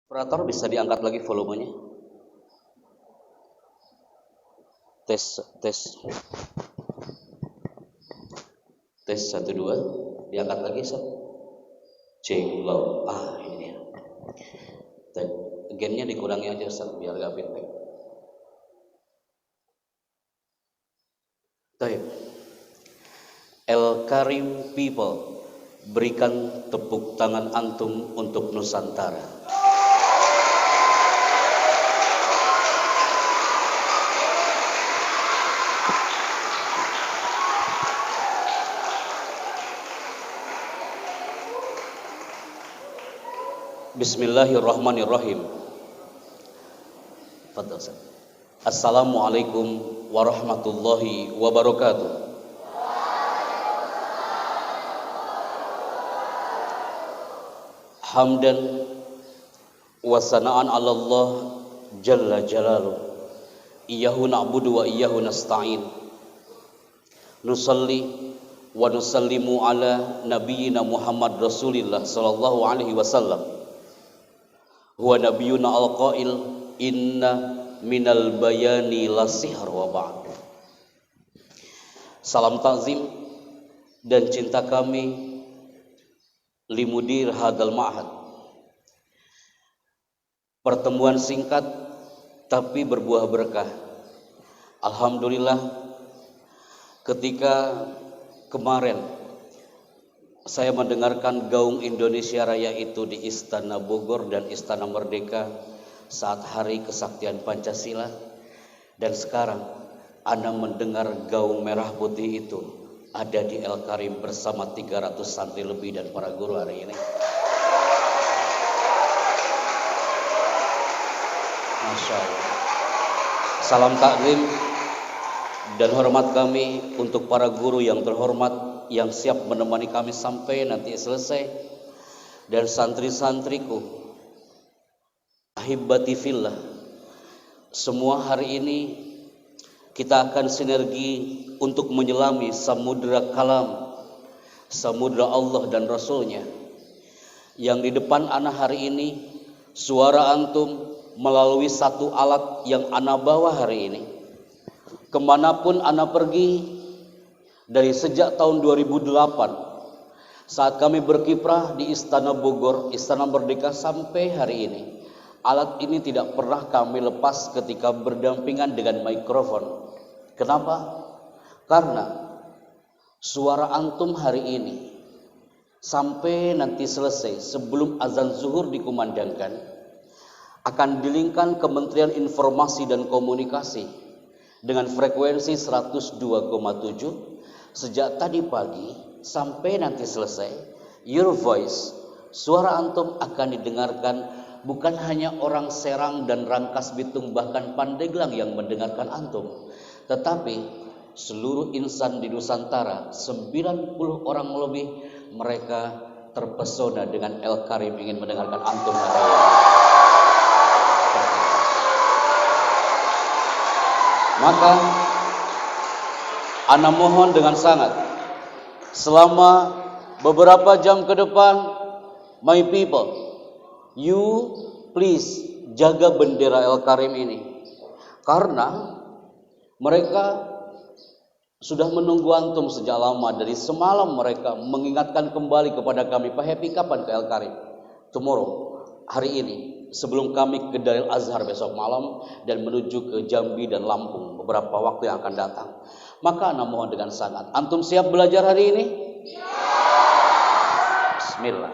Operator bisa diangkat lagi volumenya. Tes, tes. Tes 1 2. Diangkat lagi, Sob. C low. Ini dia. Gennya dikurangi aja, Sob, biar gak feedback. Baik. El Karim people, berikan tepuk tangan antum untuk Nusantara. Bismillahirrahmanirrahim. Assalamualaikum warahmatullahi wabarakatuh. Hamdan wa sana'an 'ala Allah jalla jalaluh. Iyyahu na'budu wa iyyahu nasta'in. Nusalli wa nusallimu ala nabiyyina Muhammad Rasulillah sallallahu alaihi wasallam. Huwa nabiyuna al-qail inna minal bayani lasihr wa ba'd. Salam takzim dan cinta kami limudir hadal ma'had. Pertemuan singkat tapi berbuah berkah. Alhamdulillah, ketika kemarin saya mendengarkan gaung Indonesia Raya itu di Istana Bogor dan Istana Merdeka saat Hari Kesaktian Pancasila, dan sekarang Anda mendengar gaung merah putih itu ada di El Karim bersama 300 santri lebih dan para guru hari ini. Masya Allah. Salam taklim dan hormat kami untuk para guru yang terhormat yang siap menemani kami sampai nanti selesai, dan santri-santriku ahibati fillah. Semua hari ini kita akan sinergi untuk menyelami samudra kalam, samudra Allah dan Rasulnya. Yang di depan ana hari ini suara antum melalui satu alat yang ana bawa hari ini. Kemanapun ana pergi, dari sejak tahun 2008 saat kami berkiprah di Istana Bogor, Istana Merdeka sampai hari ini, alat ini tidak pernah kami lepas ketika berdampingan dengan mikrofon. Kenapa? Karena suara antum hari ini sampai nanti selesai sebelum azan zuhur dikumandangkan akan dilingkan Kementerian Informasi dan Komunikasi dengan frekuensi 102,7. Sejak tadi pagi sampai nanti selesai, your voice, suara antum akan didengarkan bukan hanya orang Serang dan Rangkas Bitung bahkan Pandeglang yang mendengarkan antum, tetapi seluruh insan di Nusantara, 90 orang lebih, mereka terpesona dengan El Karim ingin mendengarkan antum hari ini. Maka ana mohon dengan sangat, selama beberapa jam ke depan, my people, you please jaga bendera El Karim ini. Karena mereka sudah menunggu antum sejak lama. Dari semalam mereka mengingatkan kembali kepada kami, Pak Happy kapan ke El Karim? Tomorrow, hari ini, sebelum kami ke Darul Azhar besok malam dan menuju ke Jambi dan Lampung beberapa waktu yang akan datang. Maka ana mohon dengan sangat, antum siap belajar hari ini? Ya. Bismillah.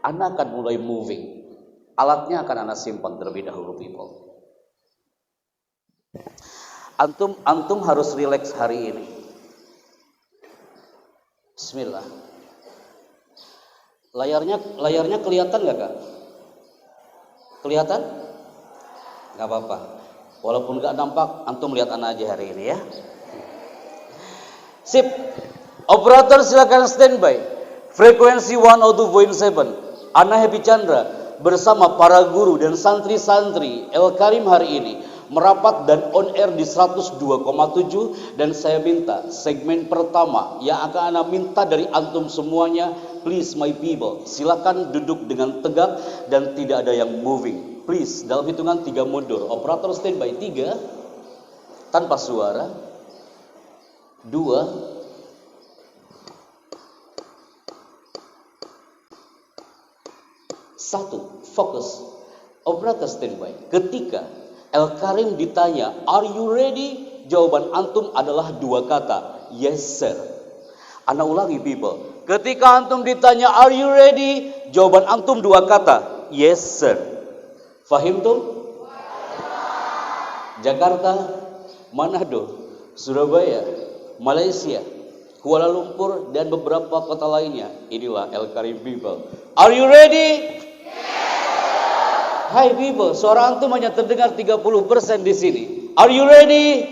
Ana akan mulai moving. Alatnya akan ana simpan terlebih dahulu, people. Antum harus relax hari ini. Bismillah. Layarnya kelihatan nggak, Kak? Kelihatan? Nggak apa-apa. Walaupun nggak nampak, antum lihat ana aja hari ini ya. Sip. Operator silakan standby. Frekuensi 102.7. Ana Happy Chandra bersama para guru dan santri-santri El Karim hari ini merapat dan on air di 102,7. Dan saya minta segmen pertama yang akan Ana minta dari antum semuanya, please my people, silakan duduk dengan tegak dan tidak ada yang moving. Please, dalam hitungan 3 mundur. Operator standby 3, tanpa suara. 2, 1, fokus. Operator standby. Ketika El Karim ditanya, are you ready? Jawaban antum adalah 2 kata, yes sir. Ana ulangi people. Ketika antum ditanya, are you ready? Jawaban antum 2 kata, yes sir. Fahim tuh? Jakarta, Manado, Surabaya, Malaysia, Kuala Lumpur, dan beberapa kota lainnya. Inilah El Karim people. Are you ready? Hai people, suara antum hanya terdengar 30% di sini. Are you ready?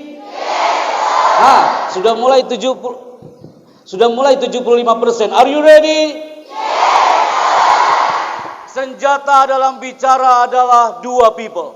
Nah, sudah mulai 75%. Are you ready? Senjata dalam bicara adalah 2 people.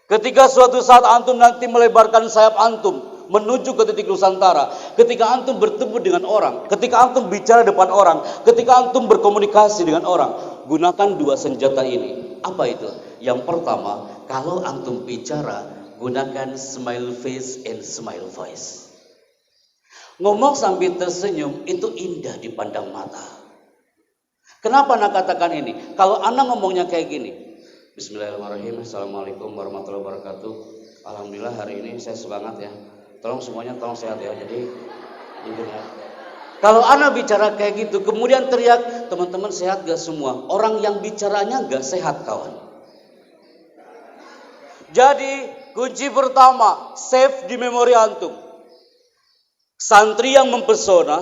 Ketika suatu saat antum nanti melebarkan sayap antum menuju ke titik Nusantara, ketika antum bertemu dengan orang, ketika antum bicara depan orang, ketika antum berkomunikasi dengan orang, gunakan 2 senjata ini. Apa itu? Yang pertama, kalau antum bicara, gunakan smile face and smile voice. Ngomong sambil tersenyum itu indah dipandang mata. Kenapa Ana katakan ini? Kalau Ana ngomongnya kayak gini, Bismillahirrahmanirrahim, Assalamualaikum warahmatullahi wabarakatuh. Alhamdulillah hari ini saya semangat ya. Tolong semuanya tolong sehat ya. Jadi kalau Ana bicara kayak gitu, kemudian teriak, teman-teman sehat gak semua? Orang yang bicaranya gak sehat kawan. Jadi kunci pertama, save di memori antum. Santri yang mempesona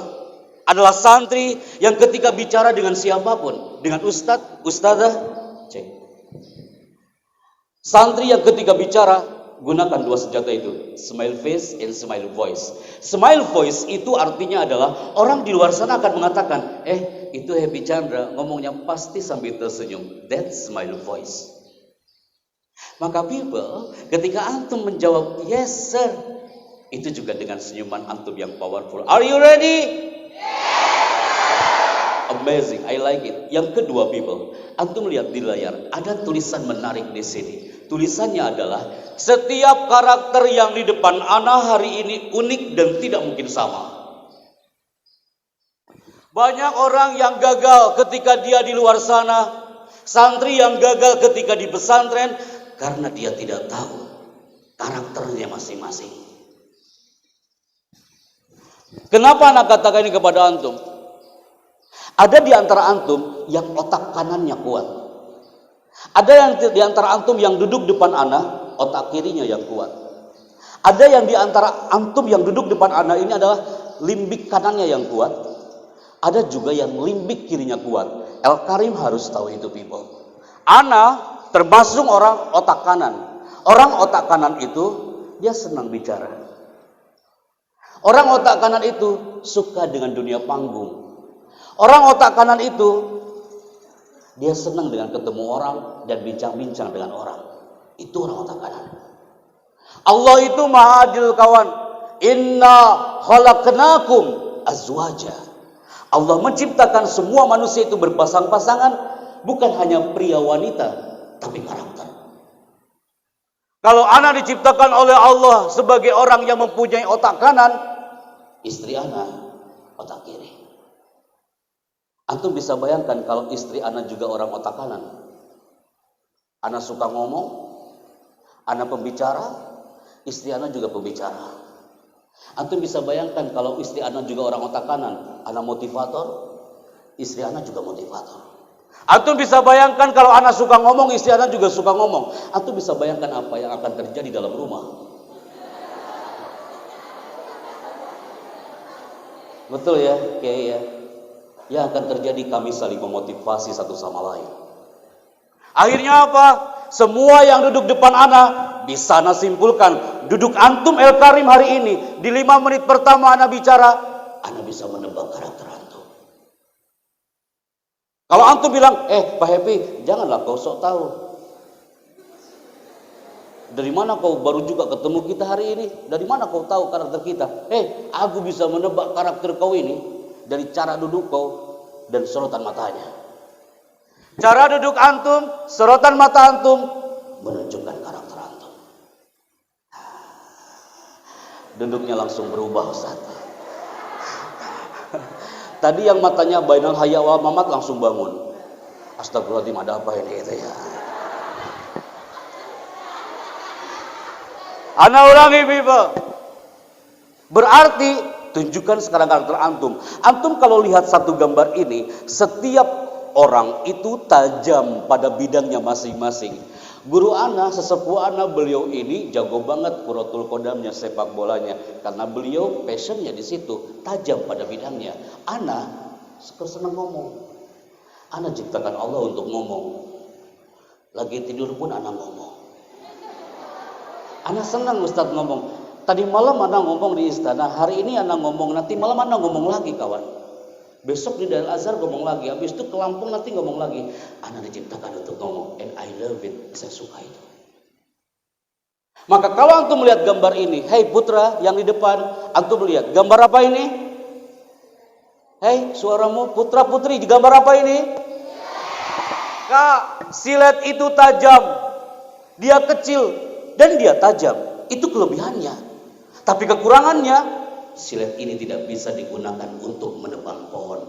adalah santri yang ketika bicara dengan siapapun, dengan ustadz, ustadzah, cek. Santri yang ketika bicara, gunakan 2 senjata itu, smile face and smile voice. Smile voice itu artinya adalah orang di luar sana akan mengatakan, itu Happy Chandra ngomongnya pasti sambil tersenyum. That's smile voice. Maka people, ketika antum menjawab yes sir, itu juga dengan senyuman antum yang powerful. Are you ready? Amazing, I like it. Yang kedua people, antum lihat di layar, ada tulisan menarik di sini. Tulisannya adalah, setiap karakter yang di depan Ana hari ini unik dan tidak mungkin sama. Banyak orang yang gagal ketika dia di luar sana, santri yang gagal ketika di pesantren, karena dia tidak tahu karakternya masing-masing. Kenapa Ana katakan ini kepada antum? Ada di antara antum yang otak kanannya kuat. Ada yang di antara antum yang duduk depan Ana, otak kirinya yang kuat. Ada yang di antara antum yang duduk depan Ana ini adalah limbik kanannya yang kuat. Ada juga yang limbik kirinya kuat. El Karim harus tahu itu people. Ana termasuk orang otak kanan. Orang otak kanan itu dia senang bicara. Orang otak kanan itu suka dengan dunia panggung. Orang otak kanan itu dia senang dengan ketemu orang dan bincang-bincang dengan orang. Itu orang otak kanan. Allah itu maha adil kawan. Inna khalaqnakum azwaja. Allah menciptakan semua manusia itu berpasang-pasangan, bukan hanya pria wanita, tapi karakter. Kalau Ana diciptakan oleh Allah sebagai orang yang mempunyai otak kanan, istri Ana otak kiri. Antum bisa bayangkan kalau istri Ana juga orang otak kanan. Ana suka ngomong, Ana pembicara, istri Ana juga pembicara. Antum bisa bayangkan kalau istri Ana juga orang otak kanan, Ana motivator, istri Ana juga motivator. Antum bisa bayangkan kalau Ana suka ngomong, istri Ana juga suka ngomong. Antum bisa bayangkan apa yang akan terjadi dalam rumah. Betul ya, kayak ya. Yang akan terjadi kami saling memotivasi satu sama lain. Akhirnya apa? Semua yang duduk depan Ana bisa Ana simpulkan. Duduk antum El Karim hari ini, di 5 menit pertama Ana bicara, Ana bisa menebak karakter antum. Kalau antum bilang, Pak Happy, janganlah kau sok tahu. dari mana kau baru juga ketemu kita hari ini? Dari mana kau tahu karakter kita? Aku bisa menebak karakter kau ini dari cara duduk kau dan sorotan matanya. Cara duduk antum, sorotan mata antum menunjukkan karakter antum. Duduknya langsung berubah, Ustaz. Tadi yang matanya bainal hayya wal mamat langsung bangun. Astagfirullahaladzim, ada apa ini gitu ya. Ana ulangi people. Berarti tunjukkan sekarang karakter antum. Antum kalau lihat satu gambar ini, setiap orang itu tajam pada bidangnya masing-masing. Guru ana, sesepuh ana, beliau ini jago banget Quratul Qadamnya, sepak bolanya, karena beliau passionnya di situ, tajam pada bidangnya. Ana senang ngomong. Ana ciptakan Allah untuk ngomong. Lagi tidur pun ana ngomong. Ana senang Ustaz ngomong. Tadi malam ana ngomong di istana, hari ini ana ngomong, nanti malam ana ngomong lagi kawan. Besok di Darul Azhar ngomong lagi, habis itu ke Lampung nanti ngomong lagi. Ana diciptakan untuk ngomong, and I love it. Saya suka itu. Maka kalau antum melihat gambar ini, hei putra yang di depan, antum lihat gambar apa ini? Hei suaramu putra putri, gambar apa ini? Kak, silet itu tajam, dia kecil dan dia tajam, itu kelebihannya. Tapi kekurangannya, silet ini tidak bisa digunakan untuk menebang pohon.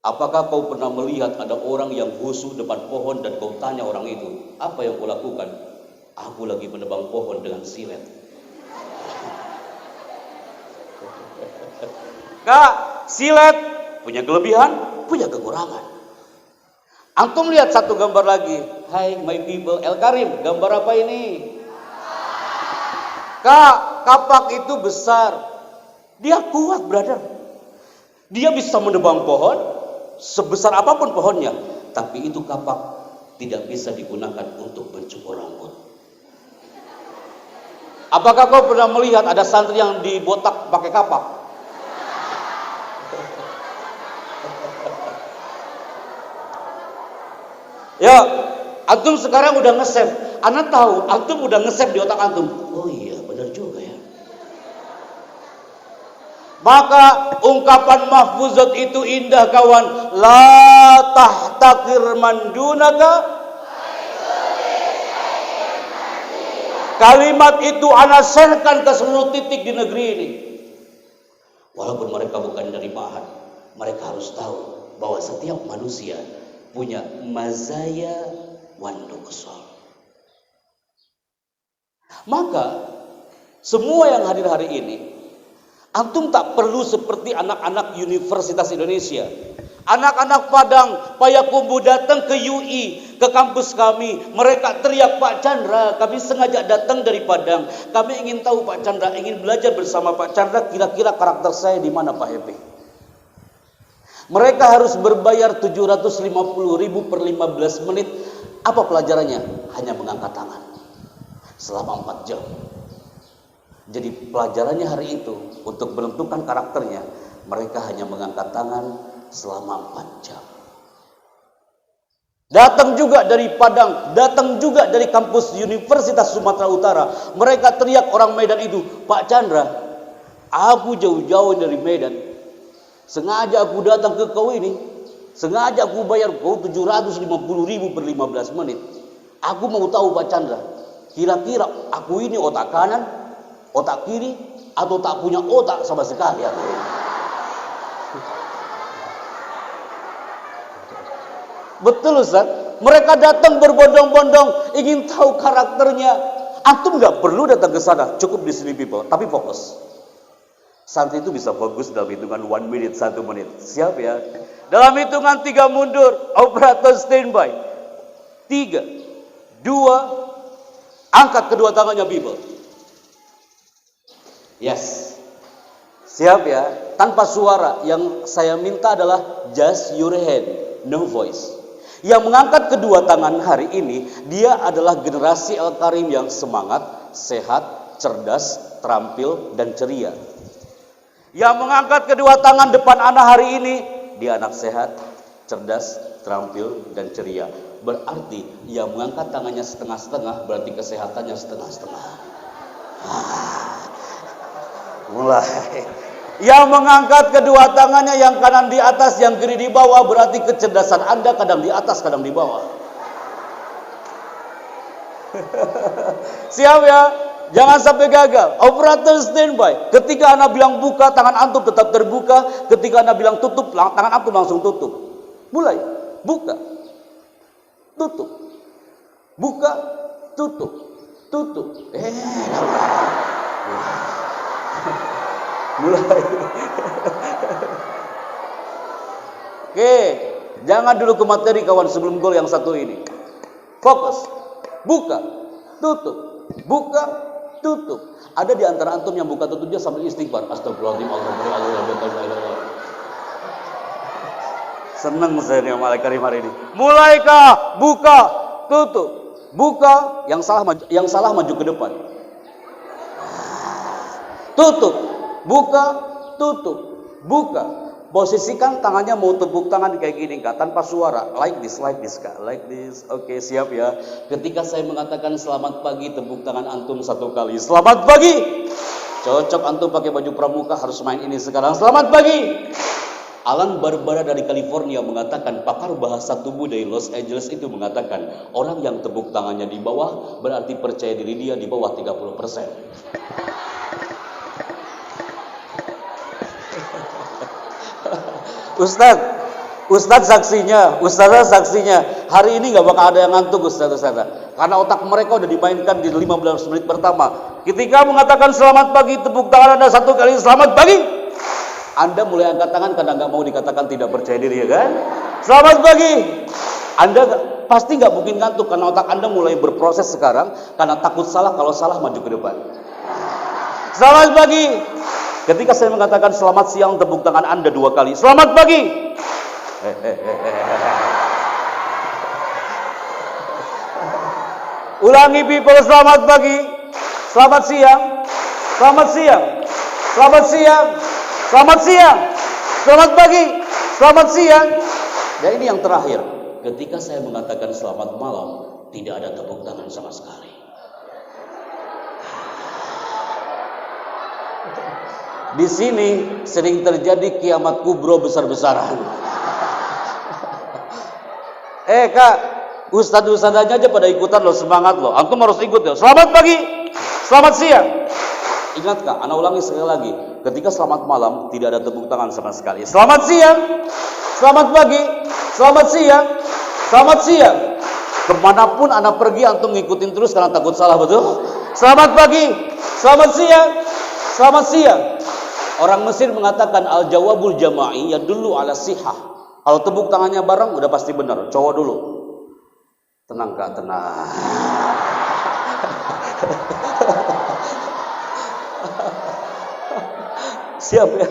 Apakah kau pernah melihat ada orang yang khusyuk depan pohon dan kau tanya orang itu, apa yang kau lakukan? Aku lagi menebang pohon dengan silet. Kak, silet punya kelebihan, punya kekurangan. Antum lihat satu gambar lagi. Hai my people, El Karim, gambar apa ini? Kak, kapak itu besar. Dia kuat, brother. Dia bisa menebang pohon sebesar apapun pohonnya, tapi itu kapak tidak bisa digunakan untuk mencukur rambut. Apakah kau pernah melihat ada santri yang dibotak pakai kapak? Ya, antum sekarang udah nge-save. Ana tahu antum udah nge-save di otak antum. Oh iya, benar juga ya. Maka ungkapan mahfuzat itu indah kawan. La tahtakir mandunaka. Kalimat itu ana sharekan ke seluruh titik di negeri ini. Walaupun mereka bukan dari Mahat, mereka harus tahu bahwa setiap manusia punya mazaya wan nuqsan. Maka semua yang hadir hari ini, antum tak perlu seperti anak-anak Universitas Indonesia. Anak-anak Padang, Payakumbuh datang ke UI, ke kampus kami. Mereka teriak, Pak Chandra, kami sengaja datang dari Padang. Kami ingin tahu Pak Chandra, ingin belajar bersama Pak Chandra, kira-kira karakter saya di mana Pak Happy. Mereka harus berbayar 750.000 per 15 menit. Apa pelajarannya? Hanya mengangkat tangan selama 4 jam. Jadi pelajarannya hari itu untuk menentukan karakternya, mereka hanya mengangkat tangan selama 4 jam. Datang juga dari Padang, datang juga dari kampus Universitas Sumatera Utara. Mereka teriak orang Medan itu, Pak Chandra, aku jauh-jauh dari Medan. Sengaja aku datang ke kau ini, sengaja aku bayar kau 750.000 per 15 menit. Aku mau tahu Pak Chandra, kira-kira aku ini otak kanan, otak kiri, atau tak punya otak sama sekali aku. Betul Ustaz, mereka datang berbondong-bondong ingin tahu karakternya. Antum gak perlu datang ke sana, cukup di sini people, tapi fokus. Santri itu bisa fokus dalam hitungan 1 menit, 1 menit. Siap ya? Dalam hitungan 3 mundur, operator standby. 3, 2, angkat kedua tangannya people. Yes. Siap ya? Tanpa suara, yang saya minta adalah just your hand, no voice. Yang mengangkat kedua tangan hari ini, dia adalah generasi El Karim yang semangat, sehat, cerdas, terampil, dan ceria. Yang mengangkat kedua tangan depan anak hari ini, dia anak sehat, cerdas, terampil, dan ceria. Berarti yang mengangkat tangannya setengah-setengah berarti kesehatannya setengah-setengah. Mulai. Yang mengangkat kedua tangannya, yang kanan di atas, yang kiri di bawah, berarti kecerdasan Anda kadang di atas, kadang di bawah. Siap ya? Jangan sampai gagal. Operator standby. Ketika Anda bilang buka, tangan antum tetap terbuka. Ketika Anda bilang tutup, tangan antum langsung tutup. Mulai. Buka. Tutup. Buka. Tutup. Tutup. Mulai. Oke, jangan dulu ke materi kawan sebelum gol yang satu ini. Fokus. Buka, tutup. Buka, tutup. Ada di antara antum yang buka tutupnya sambil istighfar. Astagfirullahaladzim, Alhamdulillah. Senang saya nih sama Karim hari ini. Mulai kah? Buka, tutup. Buka, yang salah maju ke depan. Tutup. Buka, tutup, buka. Posisikan tangannya mau tepuk tangan kayak gini kak, tanpa suara. Like this kak, like this. Oke, siap ya. Ketika saya mengatakan selamat pagi, tepuk tangan antum satu kali. Selamat pagi. Cocok antum pakai baju pramuka, harus main ini sekarang. Selamat pagi. Alan Barbara dari California mengatakan, pakar bahasa tubuh dari Los Angeles itu mengatakan, orang yang tepuk tangannya di bawah berarti percaya diri dia di bawah 30%. Ustadz saksinya, Ustazah saksinya. Hari ini gak bakal ada yang ngantuk Ustadz. Karena otak mereka udah dimainkan di 15 menit pertama. Ketika mengatakan selamat pagi, tepuk tangan Anda satu kali, selamat pagi. Anda mulai angkat tangan karena gak mau dikatakan tidak percaya diri, ya kan? Selamat pagi. Anda pasti gak mungkin ngantuk karena otak Anda mulai berproses sekarang. Karena takut salah, kalau salah maju ke depan. Selamat pagi. Ketika saya mengatakan selamat siang, tepuk tangan Anda 2 kali. Selamat pagi. Ulangi people, selamat pagi. Selamat siang. Selamat siang. Selamat siang. Selamat siang. Selamat pagi. Selamat siang. Dan ini yang terakhir. Ketika saya mengatakan selamat malam, tidak ada tepuk tangan sama sekali. Di sini sering terjadi kiamat kubro besar-besaran. Kak, ustadz-ustadzanya aja pada ikutan loh, semangat loh. Antum harus ikut ya. Selamat pagi, selamat siang. Ingat kak, ana ulangi sekali lagi. Ketika selamat malam tidak ada tepuk tangan sama sekali. Selamat siang, selamat pagi, selamat siang, selamat siang. Kemanapun ana pergi, antum ngikutin terus karena takut salah, betul? Selamat pagi, selamat siang, selamat siang. Orang Mesir mengatakan al-jawabul jama'i ya dulu ala sihah. Kalau tepuk tangannya bareng udah pasti benar. Cowok dulu. Tenang kak, tenang. Siap ya?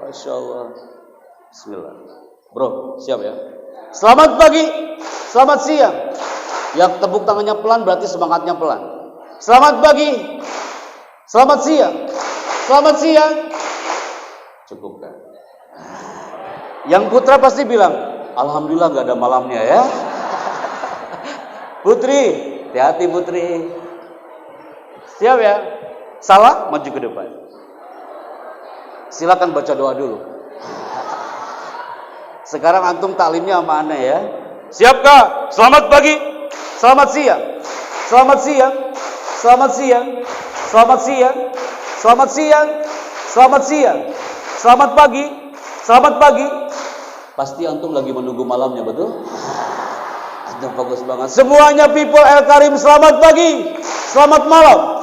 Masya Allah. Bismillah. Bro, siap ya? Selamat pagi, selamat siang. Yang tepuk tangannya pelan berarti semangatnya pelan. Selamat pagi, selamat siang, selamat siang. Cukup kan? Yang putra pasti bilang, alhamdulillah gak ada malamnya ya. Putri, hati-hati putri. Siap ya? Salah, maju ke depan. Silakan baca doa dulu. Sekarang antum taklimnya sama aneh ya. Siap kak? Selamat pagi, selamat siang, selamat siang, selamat siang, selamat siang, selamat siang, selamat siang. Selamat pagi, selamat pagi. Pasti antum lagi menunggu malamnya, betul? Antum bagus banget. Semuanya people El Karim, selamat pagi, selamat malam.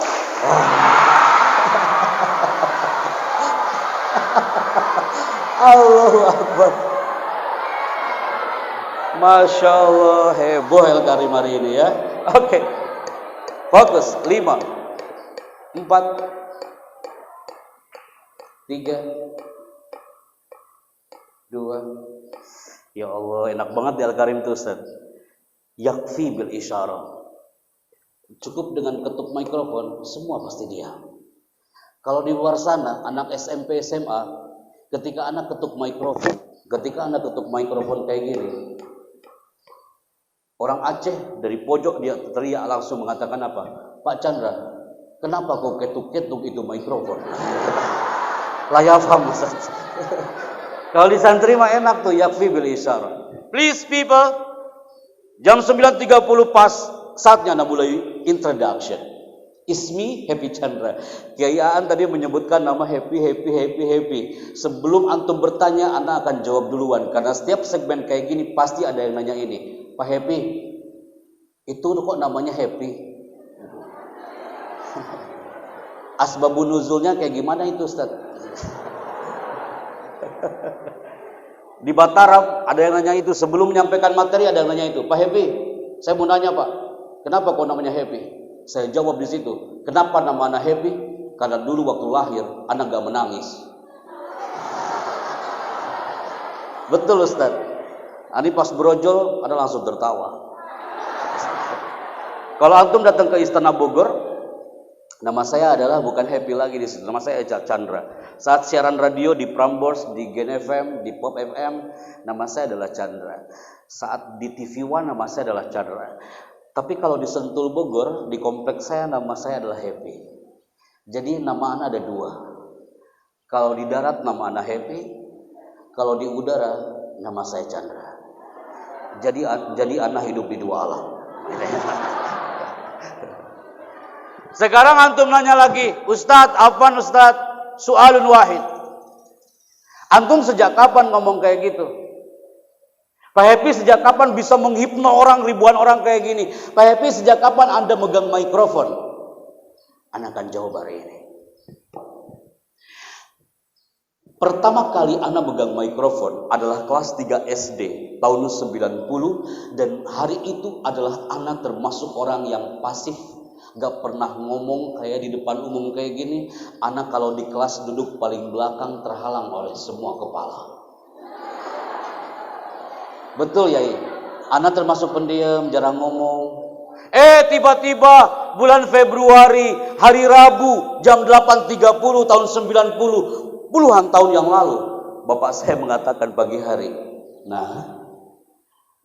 Allahu Akbar. Masya Allah, heboh El Karim hari ini ya. Oke, fokus. 5, 4, 3, 2. Ya Allah, enak banget di Al-Karim tuh Ustaz. Yakfi bil isyarah. Cukup dengan ketuk mikrofon, semua pasti diam. Kalau di luar sana, anak SMP, SMA, Ketika anak ketuk mikrofon kayak gini, orang Aceh dari pojok dia teriak langsung mengatakan apa? Pak Chandra, kenapa kau ketuk-ketuk itu mikrofon? Layak paham Ustaz. Kalau di santri mah enak tuh, yakfi bil isyarah. Please people, jam 9.30 pas saatnya Anda mulai introduction. Ismi Happy Chandra. Kiai Aan tadi menyebutkan nama happy. Sebelum antum bertanya, Anda akan jawab duluan. Karena setiap segmen kayak gini pasti ada yang nanya ini. Pak Happy, itu kok namanya Happy? Asbabun nuzulnya kayak gimana itu Ustaz? Di Mataram ada yang nanya itu. Sebelum menyampaikan materi ada yang nanya itu. Pak Happy, saya mau nanya Pak, kenapa kok namanya Happy? Saya jawab di situ, kenapa nama anak Happy? Karena dulu waktu lahir anak gak menangis. Betul Ustaz. Ini pas brojol anak langsung tertawa. Kalau antum datang ke Istana Bogor, nama saya adalah bukan Happy lagi di situ. Nama saya Chandra. Saat siaran radio di Prambors, di Gen FM, di Pop FM, nama saya adalah Chandra. Saat di TV One nama saya adalah Chandra. Tapi kalau di Sentul Bogor, di kompleks saya nama saya adalah Happy. Jadi nama anak ada dua. Kalau di darat nama anak Happy, kalau di udara nama saya Chandra. Jadi anak hidup di dua alam. Sekarang antum nanya lagi, Ustadz, apaan Ustadz? Soalun wahid. Antum sejak kapan ngomong kayak gitu? Pak Happy sejak kapan bisa menghipno orang, ribuan orang kayak gini? Pak Happy sejak kapan Anda megang mikrofon? Anda akan jawab hari ini. Pertama kali Anda megang mikrofon adalah kelas 3 SD tahun 90, dan hari itu adalah Anda termasuk orang yang pasif, gak pernah ngomong kayak di depan umum kayak gini. Anda kalau di kelas duduk paling belakang, terhalang oleh semua kepala. Betul ya, Anda termasuk pendiam, jarang ngomong. Tiba-tiba bulan Februari, hari Rabu, jam 8.30 tahun 90, puluhan tahun yang lalu, bapak saya mengatakan pagi hari, nah,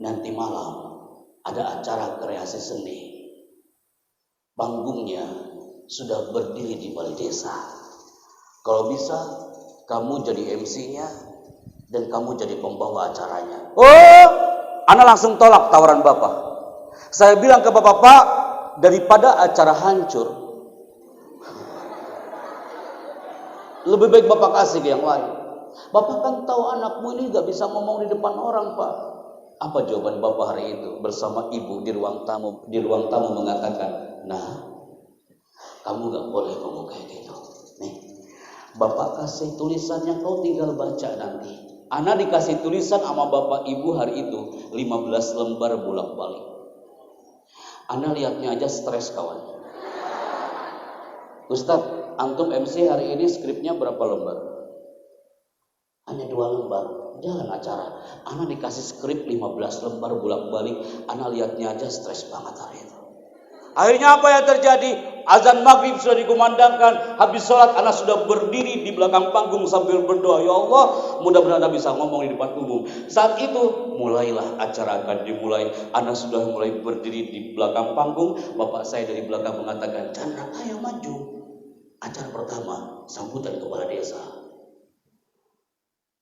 nanti malam ada acara kreasi seni. Panggungnya sudah berdiri di balai desa. Kalau bisa, kamu jadi MC-nya, dan kamu jadi pembawa acaranya. Oh, Ana langsung tolak tawaran bapak. Saya bilang ke bapak, Pak, daripada acara hancur, lebih baik bapak kasih ke yang lain. Bapak kan tahu anakmu ini gak bisa ngomong di depan orang, Pak. Apa jawaban bapak hari itu bersama ibu di ruang tamu mengatakan, nah, kamu gak boleh ngomong kayak gitu. Nih, bapak kasih tulisannya, kau tinggal baca nanti. Ana dikasih tulisan sama bapak ibu hari itu 15 lembar bolak-balik. Ana lihatnya aja stres kawan. Ustadz, antum MC hari ini skripnya berapa lembar? Hanya 2 lembar. Jalan acara. Ana dikasih skrip 15 lembar bolak-balik. Ana lihatnya aja stres banget hari itu. Akhirnya apa yang terjadi? Azan maghrib sudah dikumandangkan. Habis sholat anak sudah berdiri di belakang panggung sambil berdoa, ya Allah, mudah-mudahan anak bisa ngomong di depan umum. Saat itu mulailah acara akan dimulai. Anak sudah mulai berdiri di belakang panggung. Bapak saya dari belakang mengatakan, Chandra, ayo maju. Acara pertama, sambutan kepala desa.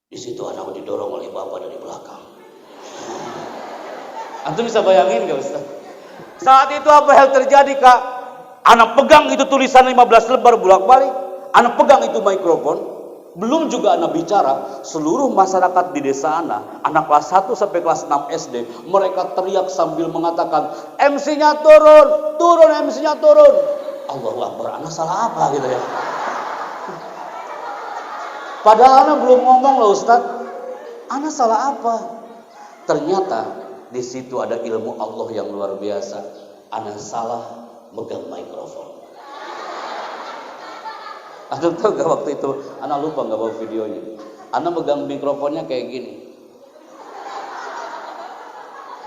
Di situ anak didorong oleh bapak dari belakang. Antum bisa bayangin gak Ustaz? Saat itu apa yang terjadi, Kak? Anak pegang itu tulisan 15 lembar bolak-balik. Anak pegang itu mikrofon. Belum juga anak bicara. Seluruh masyarakat di desa anak kelas 1 sampai kelas 6 SD, mereka teriak sambil mengatakan, MC-nya turun, MC-nya turun. Allahu Akbar, anak salah apa gitu ya? Padahal anak belum ngomong loh Ustaz. Anak salah apa? Ternyata di situ ada ilmu Allah yang luar biasa. Anak salah megang mikrofon. Anda tahu gak waktu itu? Anak lupa gak bawa videonya. Anak megang mikrofonnya kayak gini.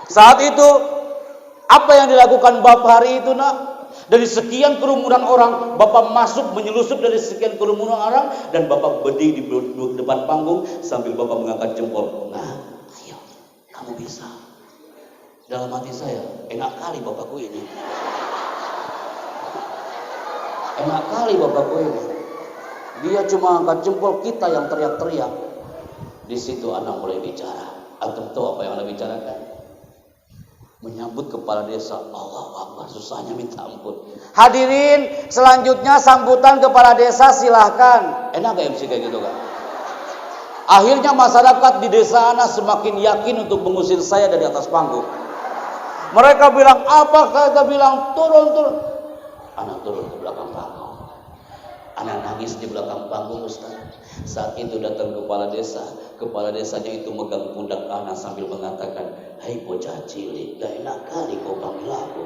Saat itu apa yang dilakukan bapak hari itu, nak? Dari sekian kerumunan orang, Bapak masuk menyelusup dari sekian kerumunan orang, dan Bapak berdiri di depan panggung sambil Bapak mengangkat jempol. Nah, ayo, kamu bisa. Dalam hati saya, enak kali Bapakku ini. Enak kali Bapakku ini. Dia cuma angkat jempol, kita yang teriak-teriak. Di situ anak mulai bicara. Antum tahu apa yang anak bicarakan? Menyambut kepala desa. Allah Akbar, susahnya minta ampun. Hadirin, selanjutnya sambutan kepala desa silahkan. Enak gak MC kayak gitu kan? Akhirnya masyarakat di desa Ana semakin yakin untuk mengusir saya dari atas panggung. Mereka bilang, apa? Kata bilang, turun. Anak turun ke belakang panggung. Anak nangis di belakang panggung, Ustaz. Saat itu datang kepala desa. Kepala desanya itu megang pundak anak sambil mengatakan, hai bocah cilik, gak enak kali kau panggil aku.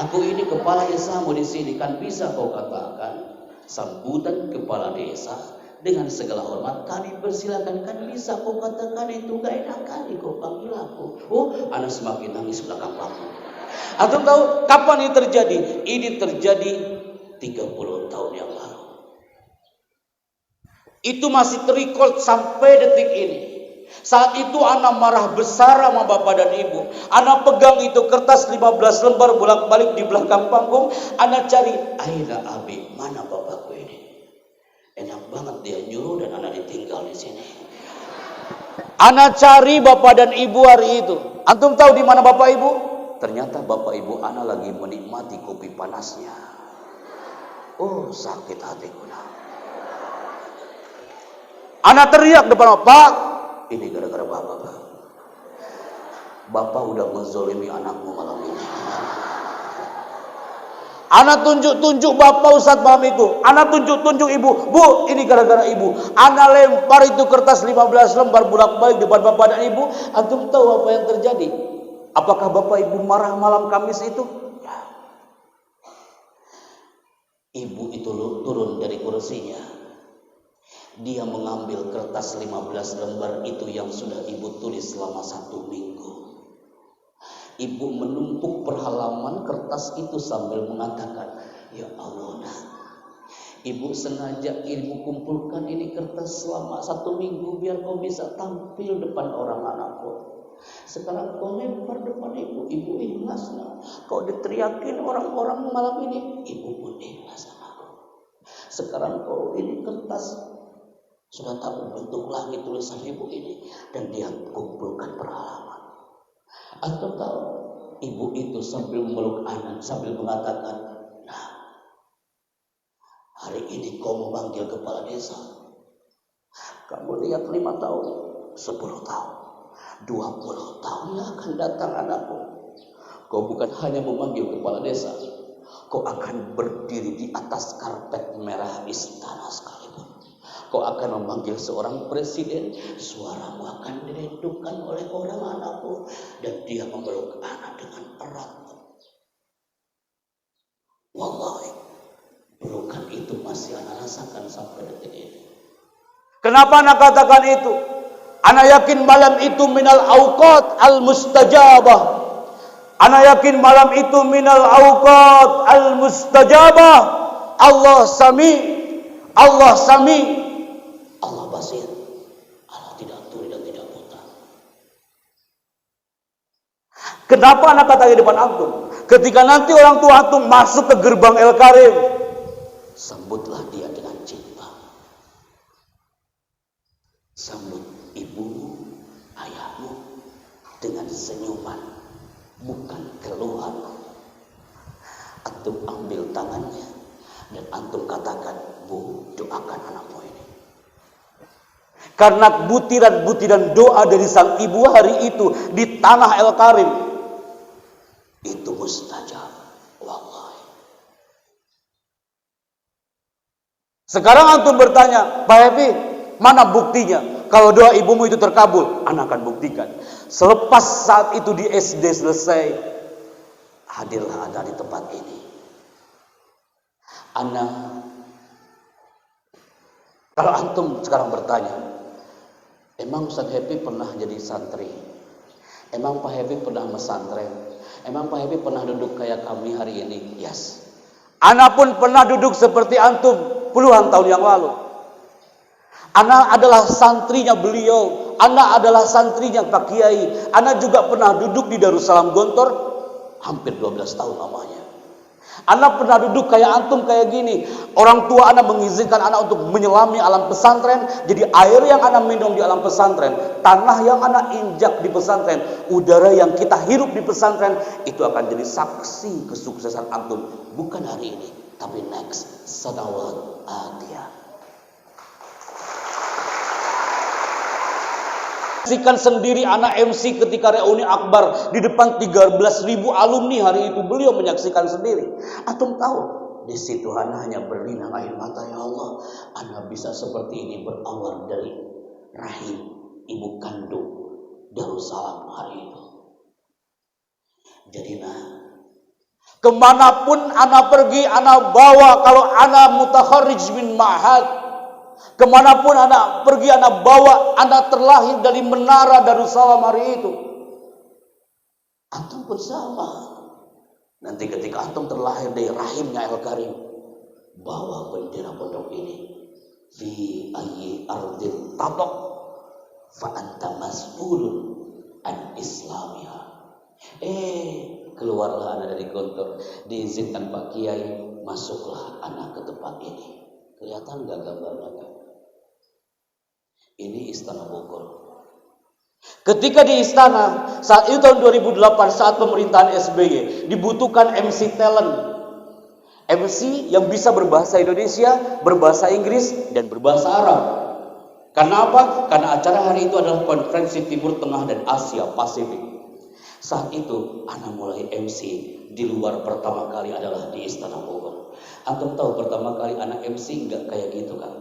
Aku ini kepala desamu di sini, kan bisa kau katakan sambutan kepala desa dengan segala hormat. Kami persilakan, kan bisa kau katakan itu, gak enak kali kau panggil aku. Oh, anak semakin nangis belakang panggung. Atau tahu kapan ini terjadi? Ini terjadi 30 tahun yang lalu. Itu masih terrecord sampai detik ini. Saat itu anak marah besar sama bapak dan ibu. Anak pegang itu kertas 15 lembar bolak-balik di belakang panggung. Anak cari, akhirnya abi, mana bapakku ini? Enak banget dia nyuruh dan anak ditinggal di sini. Anak cari bapak dan ibu hari itu. Antum tahu di mana bapak ibu? Ternyata bapak ibu anak lagi menikmati kopi panasnya. Oh, sakit hatiku nah. Anak teriak depan Pak, ini gara-gara bapak, Pak. Bapak udah menzolimi anakmu malam ini. Anak tunjuk-tunjuk bapak Ustadz malam itu. Anak tunjuk-tunjuk ibu. Bu, ini gara-gara ibu. Anak lempar itu kertas 15 lembar bolak-balik depan bapak dan ibu. Antum tahu apa yang terjadi? Apakah bapak ibu marah malam Kamis itu? Ya. Ibu itu turun dari kursinya. Dia mengambil kertas 15 lembar itu yang sudah ibu tulis selama 1 minggu. Ibu menumpuk per halaman kertas itu sambil mengatakan, ya Allah nah, ibu sengaja ibu kumpulkan ini kertas selama 1 minggu biar kau bisa tampil depan orang anakku. Sekarang kau lempar depan ibu ikhlas nah. Kau diteriakin orang-orang malam ini, ibu pun ikhlas sama aku. Sekarang kau ini kertas sudah tahu bentuk langit tulisan ibu ini, dan dia kumpulkan per halaman. Atau tahu ibu itu sambil memeluk anak sambil mengatakan, nah hari ini kau memanggil kepala desa. Kamu lihat 5 tahun, 10 tahun, 20 tahun yang akan datang anakku. Kau bukan hanya memanggil kepala desa, kau akan berdiri di atas karpet merah istana sekalipun. Kau akan memanggil seorang presiden, suaramu akan dirindukan oleh orang anakku, dan dia memeluk anak dengan erat. Wallahi, pelukan itu masih anak rasakan sampai detik ini. Kenapa anak katakan itu? Anak yakin malam itu minal awqat al mustajabah. Anak yakin malam itu minal awqat al mustajabah. Allah sami, Allah sami, Allah basir, Allah tidak tuli dan tidak buta. Kenapa anak kata di depan antum? Ketika nanti orang tua antum masuk ke gerbang El Karim, sambutlah dia dengan cinta. Sambut ibumu, ayahmu dengan senyuman, bukan keluhan. Antum ambil tangannya dan antum katakan, Bu, doakan anakmu ini. Karena butiran-butiran doa dari sang ibu hari itu di tanah El Karim itu mustajab. Wallahi. Sekarang antum bertanya, Pak Happy, mana buktinya? Kalau doa ibumu itu terkabul, anak akan buktikan. Selepas saat itu di SD selesai, hadirlah anak di tempat ini. Anak, kalau antum sekarang bertanya, emang Ustaz Happy pernah jadi santri? Emang Pak Happy pernah mesantren? Emang Pak Happy pernah duduk kayak kami hari ini? Yes. Ana pun pernah duduk seperti antum puluhan tahun yang lalu. Ana adalah santrinya beliau. Ana adalah santrinya Pak Kiai. Ana juga pernah duduk di Darussalam Gontor hampir 12 tahun lamanya. Ana pernah duduk kayak antum kayak gini. Orang tua ana mengizinkan ana untuk menyelami alam pesantren. Jadi air yang ana minum di alam pesantren, tanah yang ana injak di pesantren, udara yang kita hirup di pesantren, itu akan jadi saksi kesuksesan antum. Bukan hari ini, tapi next sanawat atiyah. Saksikan sendiri anak MC ketika reuni akbar di depan 13.000 alumni hari itu, beliau menyaksikan sendiri. Antum tahu, di situ ana hanya berlinang air mata, ya Allah, ana bisa seperti ini berawal dari rahim ibu kandung Darussalam hari itu. Jadi kemanapun ana pergi, ana bawa, kalau ana mutakharrij min ma'had, kemanapun anak pergi, anak bawa, anak terlahir dari menara Darussalam hari itu. Antum pun sama. Nanti ketika antum terlahir dari rahimnya El Karim, bawa bendera pondok ini. Fi ayyi ardin tatok fa anta mas'ulun an islamiha. Keluarlah anak dari Gontor, diizinkan Pak Kiai, masuklah anak ke tempat ini. Kelihatan gak gambarnya kan? Ini Istana Bogor. Ketika di istana, saat itu tahun 2008, saat pemerintahan SBY, dibutuhkan MC talent. MC yang bisa berbahasa Indonesia, berbahasa Inggris, dan berbahasa Arab. Karena apa? Karena acara hari itu adalah konferensi Timur Tengah dan Asia Pasifik. Saat itu, ana mulai MC di luar pertama kali adalah di Istana Bogor. Antum tahu pertama kali anak MC enggak kayak gitu kan?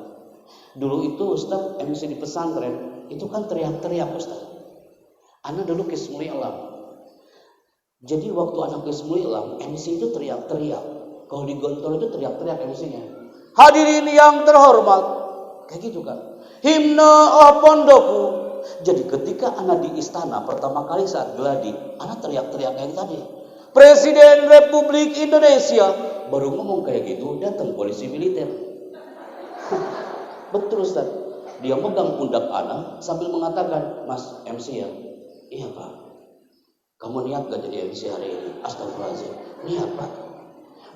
Dulu itu Ustaz MC di pesantren itu kan teriak-teriak Ustaz. Ana dulu Qismul I'lam. Jadi waktu anak Qismul I'lam MC itu teriak-teriak. Kalau di Gontor itu teriak-teriak MC-nya. Hadirin yang terhormat. Kayak gitu kan. Himne pondokku. Jadi ketika ana di istana pertama kali saat gladi, ana teriak-teriak kayak tadi. Presiden Republik Indonesia. Baru ngomong kayak gitu, datang polisi militer. Betul Ustaz. Dia megang pundak ana sambil mengatakan, Mas MC ya? Iya Pak. Kamu niat gak jadi MC hari ini? Astagfirullahaladzim. Niat Pak.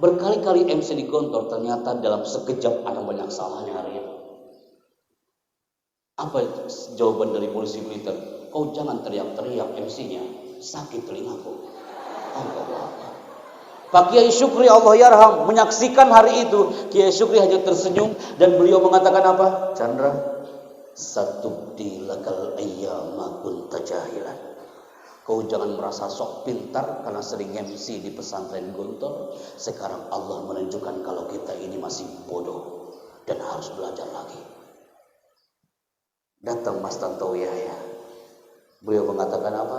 Berkali-kali MC di Gontor, ternyata dalam sekejap ana banyak salahnya hari ini. Apa jawaban dari polisi militer? Kau jangan teriak-teriak MC-nya. Sakit telingaku. Allah. Pak Kiai Syukri Allah yarham menyaksikan hari itu. Kiai Syukri hanya tersenyum dan beliau mengatakan apa? Chandra, satubdi lakal ayyama kunta jahilan. Kau jangan merasa sok pintar karena sering MC di pesantren Gontor. Sekarang Allah menunjukkan kalau kita ini masih bodoh dan harus belajar lagi. Datang Mas Tantowi Yahya. Beliau mengatakan apa?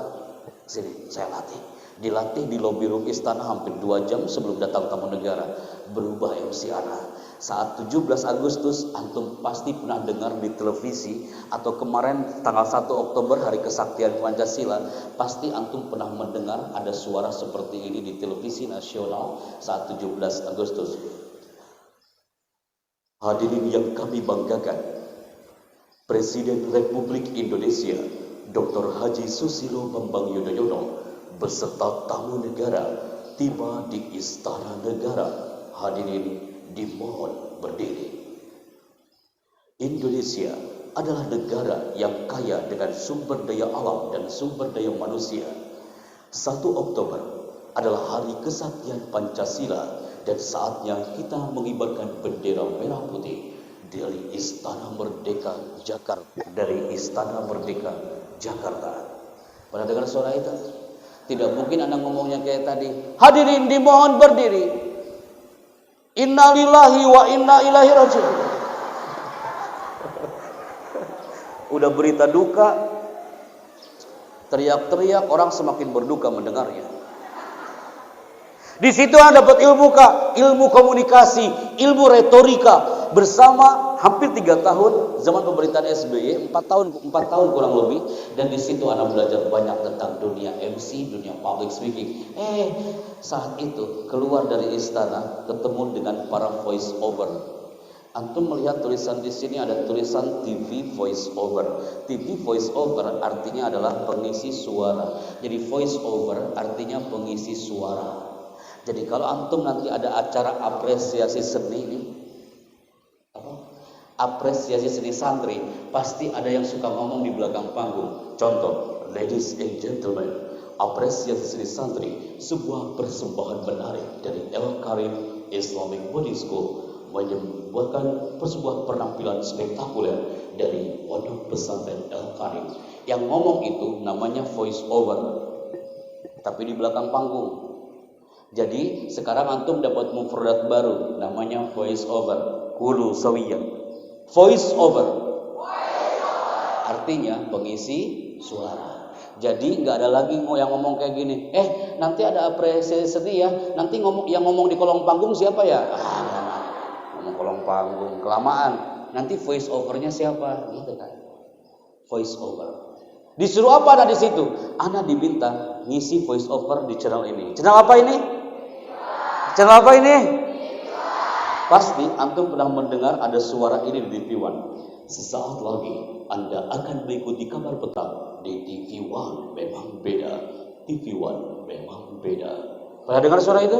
Sini, saya latih. Dilatih di lobi room istana hampir 2 jam sebelum datang tamu negara. Berubah MC ana. Saat 17 Agustus, antum pasti pernah dengar di televisi, atau kemarin tanggal 1 Oktober hari kesaktian Pancasila, pasti antum pernah mendengar ada suara seperti ini di televisi nasional saat 17 Agustus. Hadirin yang kami banggakan, Presiden Republik Indonesia Dr. Haji Susilo Bambang Yudhoyono beserta tamu negara tiba di Istana Negara. Hadirin dimohon berdiri. Indonesia adalah negara yang kaya dengan sumber daya alam dan sumber daya manusia. 1 Oktober adalah hari kesaktian Pancasila dan saatnya kita mengibarkan bendera merah putih dari Istana Merdeka Jakarta. Pernah dengar suara itu? Tidak mungkin Anda ngomongnya kayak tadi. Hadirin dimohon berdiri. Innalillahi wa inna ilaihi raji'un. Udah berita duka, teriak-teriak, orang semakin berduka mendengarnya. Di situ Anda dapat ilmu komunikasi, ilmu retorika, bersama hampir 3 tahun zaman pemerintahan SBY, 4 tahun kurang lebih, dan di situ anak belajar banyak tentang dunia MC, dunia public speaking. Saat itu keluar dari istana ketemu dengan para voice over. Antum melihat tulisan di sini ada tulisan TV voice over. TV voice over artinya adalah pengisi suara. Jadi voice over artinya pengisi suara. Jadi kalau antum nanti ada acara apresiasi seni ini, apresiasi seni santri, pasti ada yang suka ngomong di belakang panggung. Contoh, ladies and gentlemen, apresiasi seni santri, sebuah persembahan menarik dari El Karim Islamic Boarding School, membuatkan sebuah penampilan spektakuler dari pondok pesantren El Karim. Yang ngomong itu namanya voice over, tapi di belakang panggung. Jadi sekarang antum dapat mufradat baru, namanya voice over. Qulu sawiyan. Voice over artinya pengisi suara. Jadi nggak ada lagi yang ngomong kayak gini. Nanti ada apresiasi seni ya. Nanti yang ngomong di kolong panggung siapa ya? Ngomong kolong panggung kelamaan. Nanti voice overnya siapa? Gitu kan? Voice over. Disuruh apa ada di situ? Ana diminta ngisi voice over di channel ini. Channel apa ini? Channel apa ini? Pasti antum pernah mendengar ada suara ini di TV One. Sesaat lagi Anda akan mengikuti kabar petang di TV One. Memang beda. TV One memang beda. Pernah dengar suara itu?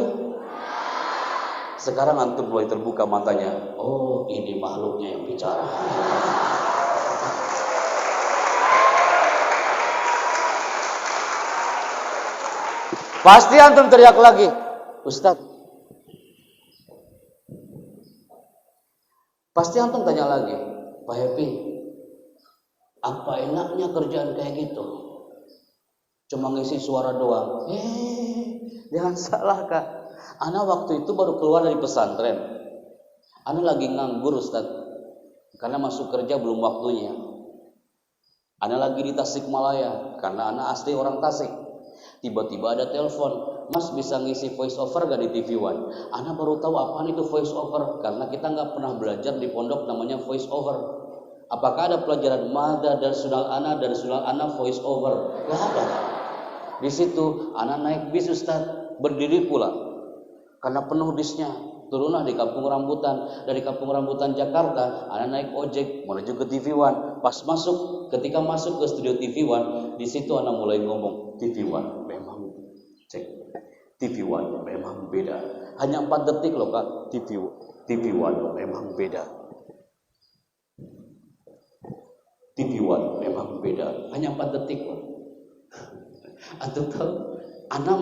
Sekarang antum mulai terbuka matanya. Oh, ini makhluknya yang bicara. Pasti antum teriak lagi, Ustadz. Pasti antum tanya lagi, Pak Happy, apa enaknya kerjaan kayak gitu? Cuma ngisi suara doang. Jangan salah Kak. Ana waktu itu baru keluar dari pesantren. Ana lagi nganggur Ustaz. Karena masuk kerja belum waktunya. Ana lagi di Tasikmalaya karena ana asli orang Tasik. Tiba-tiba ada telepon, Mas bisa ngisi voice over gak di TV One? Ana baru tahu apaan itu voice over karena kita nggak pernah belajar di pondok namanya voice over. Apakah ada pelajaran Mada dan Sunal Ana voice over? Gak ada. Di situ ana naik bis Ustaz, berdiri pula. Karena penuh bisnya, turunlah di Kampung Rambutan. Dari Kampung Rambutan Jakarta, ana naik ojek menuju ke TV One. Ketika masuk ke studio TV One, di situ ana mulai ngomong, TV One memang TV One memang beda. Hanya 4 detik loh Kak, TV One memang beda. TV One memang beda. Hanya 4 detik loh. Antum tahu, ana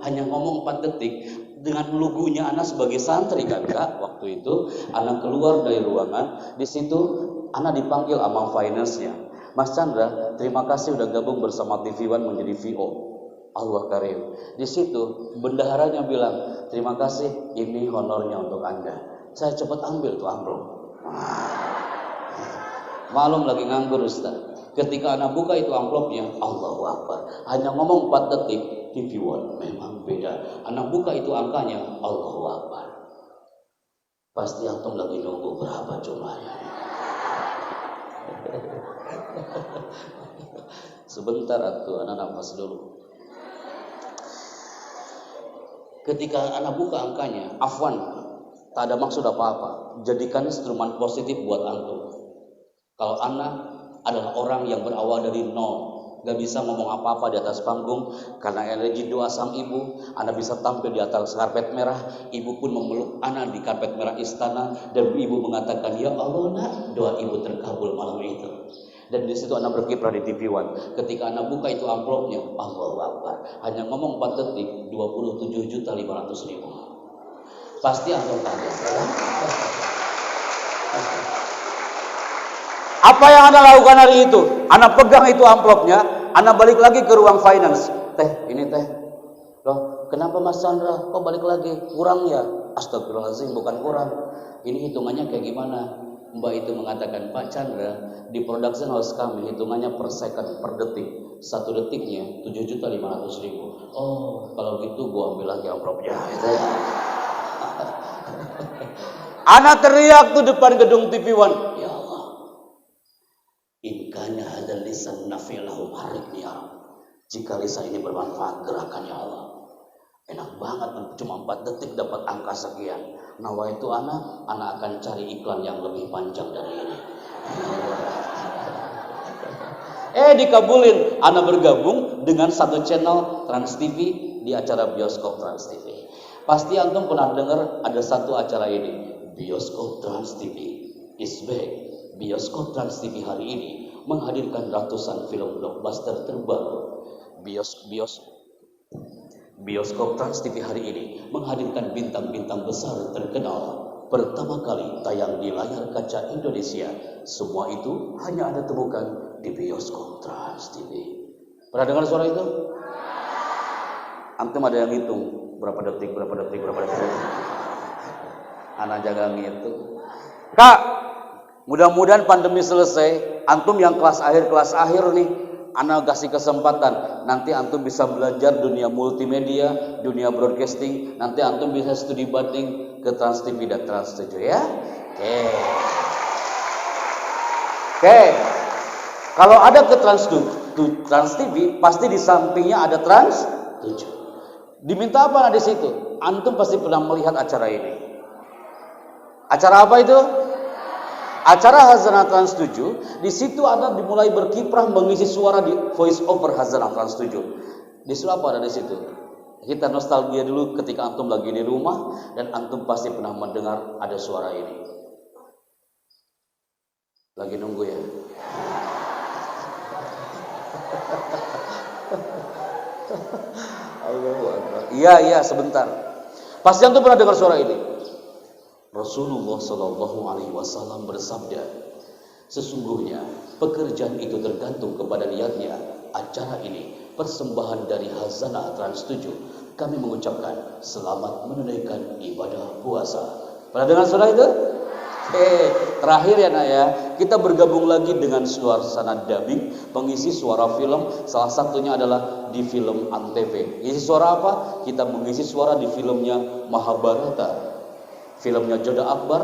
hanya ngomong 4 detik. Dengan lugunya ana sebagai santri kan Kak, waktu itu ana keluar dari ruangan, di situ ana dipanggil sama finance-nya. Mas Chandra, terima kasih udah gabung bersama TV One menjadi VO. Allah Karim. Di situ bendaharanya bilang, terima kasih, ini honornya untuk Anda. Saya cepat ambil tuh amplop. Malum lagi nganggur Ustaz. Ketika anak buka itu amplopnya, Allahu Akbar. Hanya ngomong 4 detik, TV One memang beda. Anak buka itu angkanya, Allahu Akbar. Pasti antum lagi nunggu berapa jumlahnya. Sebentar atuh, anak nafas dulu. Ketika anak buka angkanya, afwan, tak ada maksud apa-apa. Jadikan instrumen positif buat antum. Kalau anak adalah orang yang berawal dari nol, gak bisa ngomong apa-apa di atas panggung, karena energi doa sang ibu, anak bisa tampil di atas karpet merah. Ibu pun memeluk anak di karpet merah istana, dan ibu mengatakan, ya Allah nak, doa ibu terkabul malam itu. Dan di situ anak berkiprah di TV One. Ketika anak buka itu amplopnya, Allahu Akbar. Hanya ngomong 4 detik, 27.500.000. Pasti antum kaget. Apa yang Anda lakukan hari itu? Anda pegang itu amplopnya, Anda balik lagi ke ruang finance. Teh, ini teh. Loh, kenapa Mas Chandra? Kok balik lagi? Kurang ya? Astagfirullahaladzim, bukan kurang. Ini hitungannya kayak gimana? Mbak itu mengatakan, Pak Chandra, di production house kami hitungannya per second, per detik. 1 detiknya 7.500.000. Oh, kalau gitu gua ambil lagi amplopnya. Gitu ya. Anak teriak tuh depan gedung TV One. Ya Allah. In kana hadzal lisan nafi'lahu harikni ya Rabb. Jika lisan ini bermanfaat, gerakan ya Allah. Enak banget, cuma 4 detik dapat angka sekian. Nawaitu anak akan cari iklan yang lebih panjang dari ini. Dikabulin, anak bergabung dengan satu channel Trans TV di acara bioskop Trans TV. Pasti antum pernah dengar ada satu acara ini, bioskop Trans TV is back. Bioskop Trans TV hari ini menghadirkan ratusan film blockbuster terbaru. Bioskop Trans TV hari ini menghadirkan bintang-bintang besar terkenal. Pertama kali tayang di layar kaca Indonesia. Semua itu hanya Anda temukan di bioskop Trans TV. Pernah dengar suara itu? Antum ada yang hitung berapa detik. Anak jaga ngitung. Kak, mudah-mudahan pandemi selesai. Antum yang kelas akhir nih, anak kasih kesempatan. Nanti antum bisa belajar dunia multimedia, dunia broadcasting. Nanti antum bisa studi banding ke Trans TV dan Trans 7 ya. Oke. Kalau ada ke Trans TV, pasti di sampingnya ada Trans 7. Diminta apa di situ? Antum pasti pernah melihat acara ini. Acara apa itu? Acara Hazanah Trans 7. Di situ Anda dimulai berkiprah mengisi suara di voice over Hazanah Trans 7. Di situ apa ada di situ? Kita nostalgia dulu ketika antum lagi di rumah dan antum pasti pernah mendengar ada suara ini. Lagi nunggu ya. Iya, sebentar. Pasti antum pernah dengar suara ini. Rasulullah Shallallahu Alaihi Wasallam bersabda, sesungguhnya pekerjaan itu tergantung kepada niatnya. Acara ini persembahan dari Hazanah Trans 7. Kami mengucapkan selamat menunaikan ibadah puasa. Pernah dengar suara itu? Terakhir ya nak ya, kita bergabung lagi dengan suasana dubbing, pengisi suara film. Salah satunya adalah di film Antv. Isi suara apa? Kita mengisi suara di filmnya Mahabharata, filmnya Joda Akbar,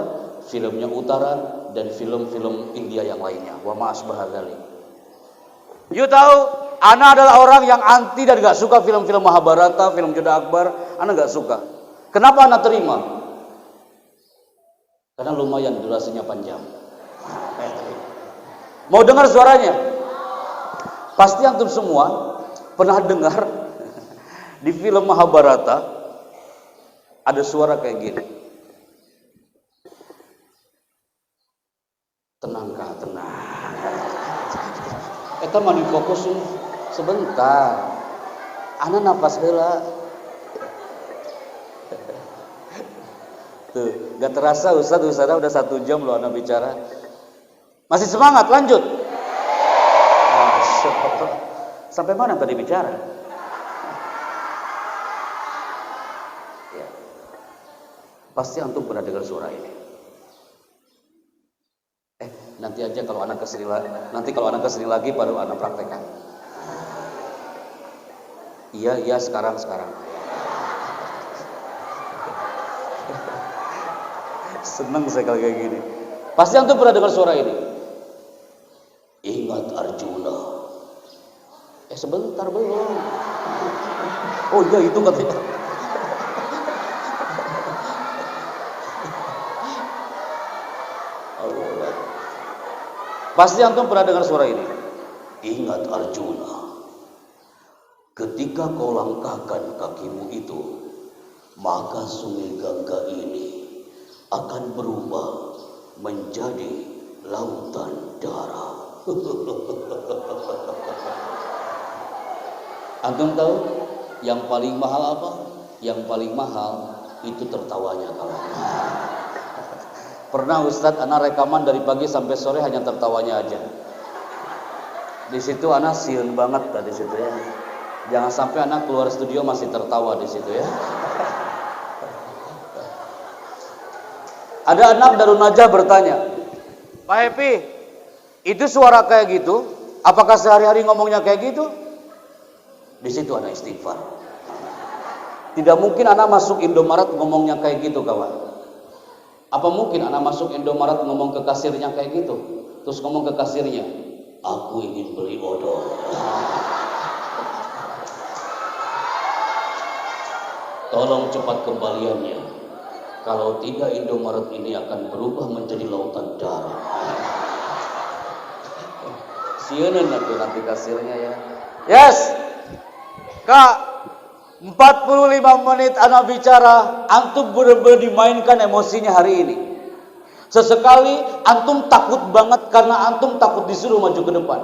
filmnya Utaran, dan film-film India yang lainnya. Wa ma'asbaha dzalik. You tahu, ana adalah orang yang anti dan gak suka film-film Mahabharata, film Joda Akbar. Ana gak suka. Kenapa ana terima? Karena lumayan durasinya panjang. Mau dengar suaranya? Pasti antum semua pernah dengar di film Mahabharata ada suara kayak gini. Tenang kak, tenang. Eta mah difokus sebentar. Ana nafas heula. Tuh, gak terasa Ustadz udah 1 jam loh anak bicara. Masih semangat, lanjut. Sampai mana tadi bicara? Ya. Pasti antum pernah dengar suara ini. Nanti aja kalau anak kesini lagi baru anak praktekkan. Iya sekarang. Senang saya kalau kayak gini. Pasti antum pernah dengar suara ini. Ingat Arjuna. Sebentar belum. Oh iya itu katanya. Pasti antum pernah dengar suara ini. Ingat Arjuna. Ketika kau langkahkan kakimu itu, maka sungai Gangga ini akan berubah menjadi lautan darah. Antum tahu yang paling mahal apa? Yang paling mahal itu tertawanya kawan. Pernah Ustadz anak rekaman dari pagi sampai sore hanya tertawanya aja. Di situ anak sieun banget tadi situ ya. Jangan sampai anak keluar studio masih tertawa di situ ya. Ada anak Darun Najah bertanya, Pak Happy, itu suara kayak gitu, apakah sehari-hari ngomongnya kayak gitu? Di situ anak istighfar. Tidak mungkin anak masuk Indomaret ngomongnya kayak gitu kawan. Apa mungkin anak masuk Indomaret ngomong ke kasirnya kayak gitu? Terus ngomong ke kasirnya, aku ingin beli odol. Tolong cepat kembaliannya. Kalau tidak, Indomaret ini akan berubah menjadi lautan darah. Sieun nanti kasirnya ya. Yes. Kak, 45 menit anak bicara, antum benar-benar dimainkan emosinya hari ini. Sesekali antum takut banget karena antum takut disuruh maju ke depan.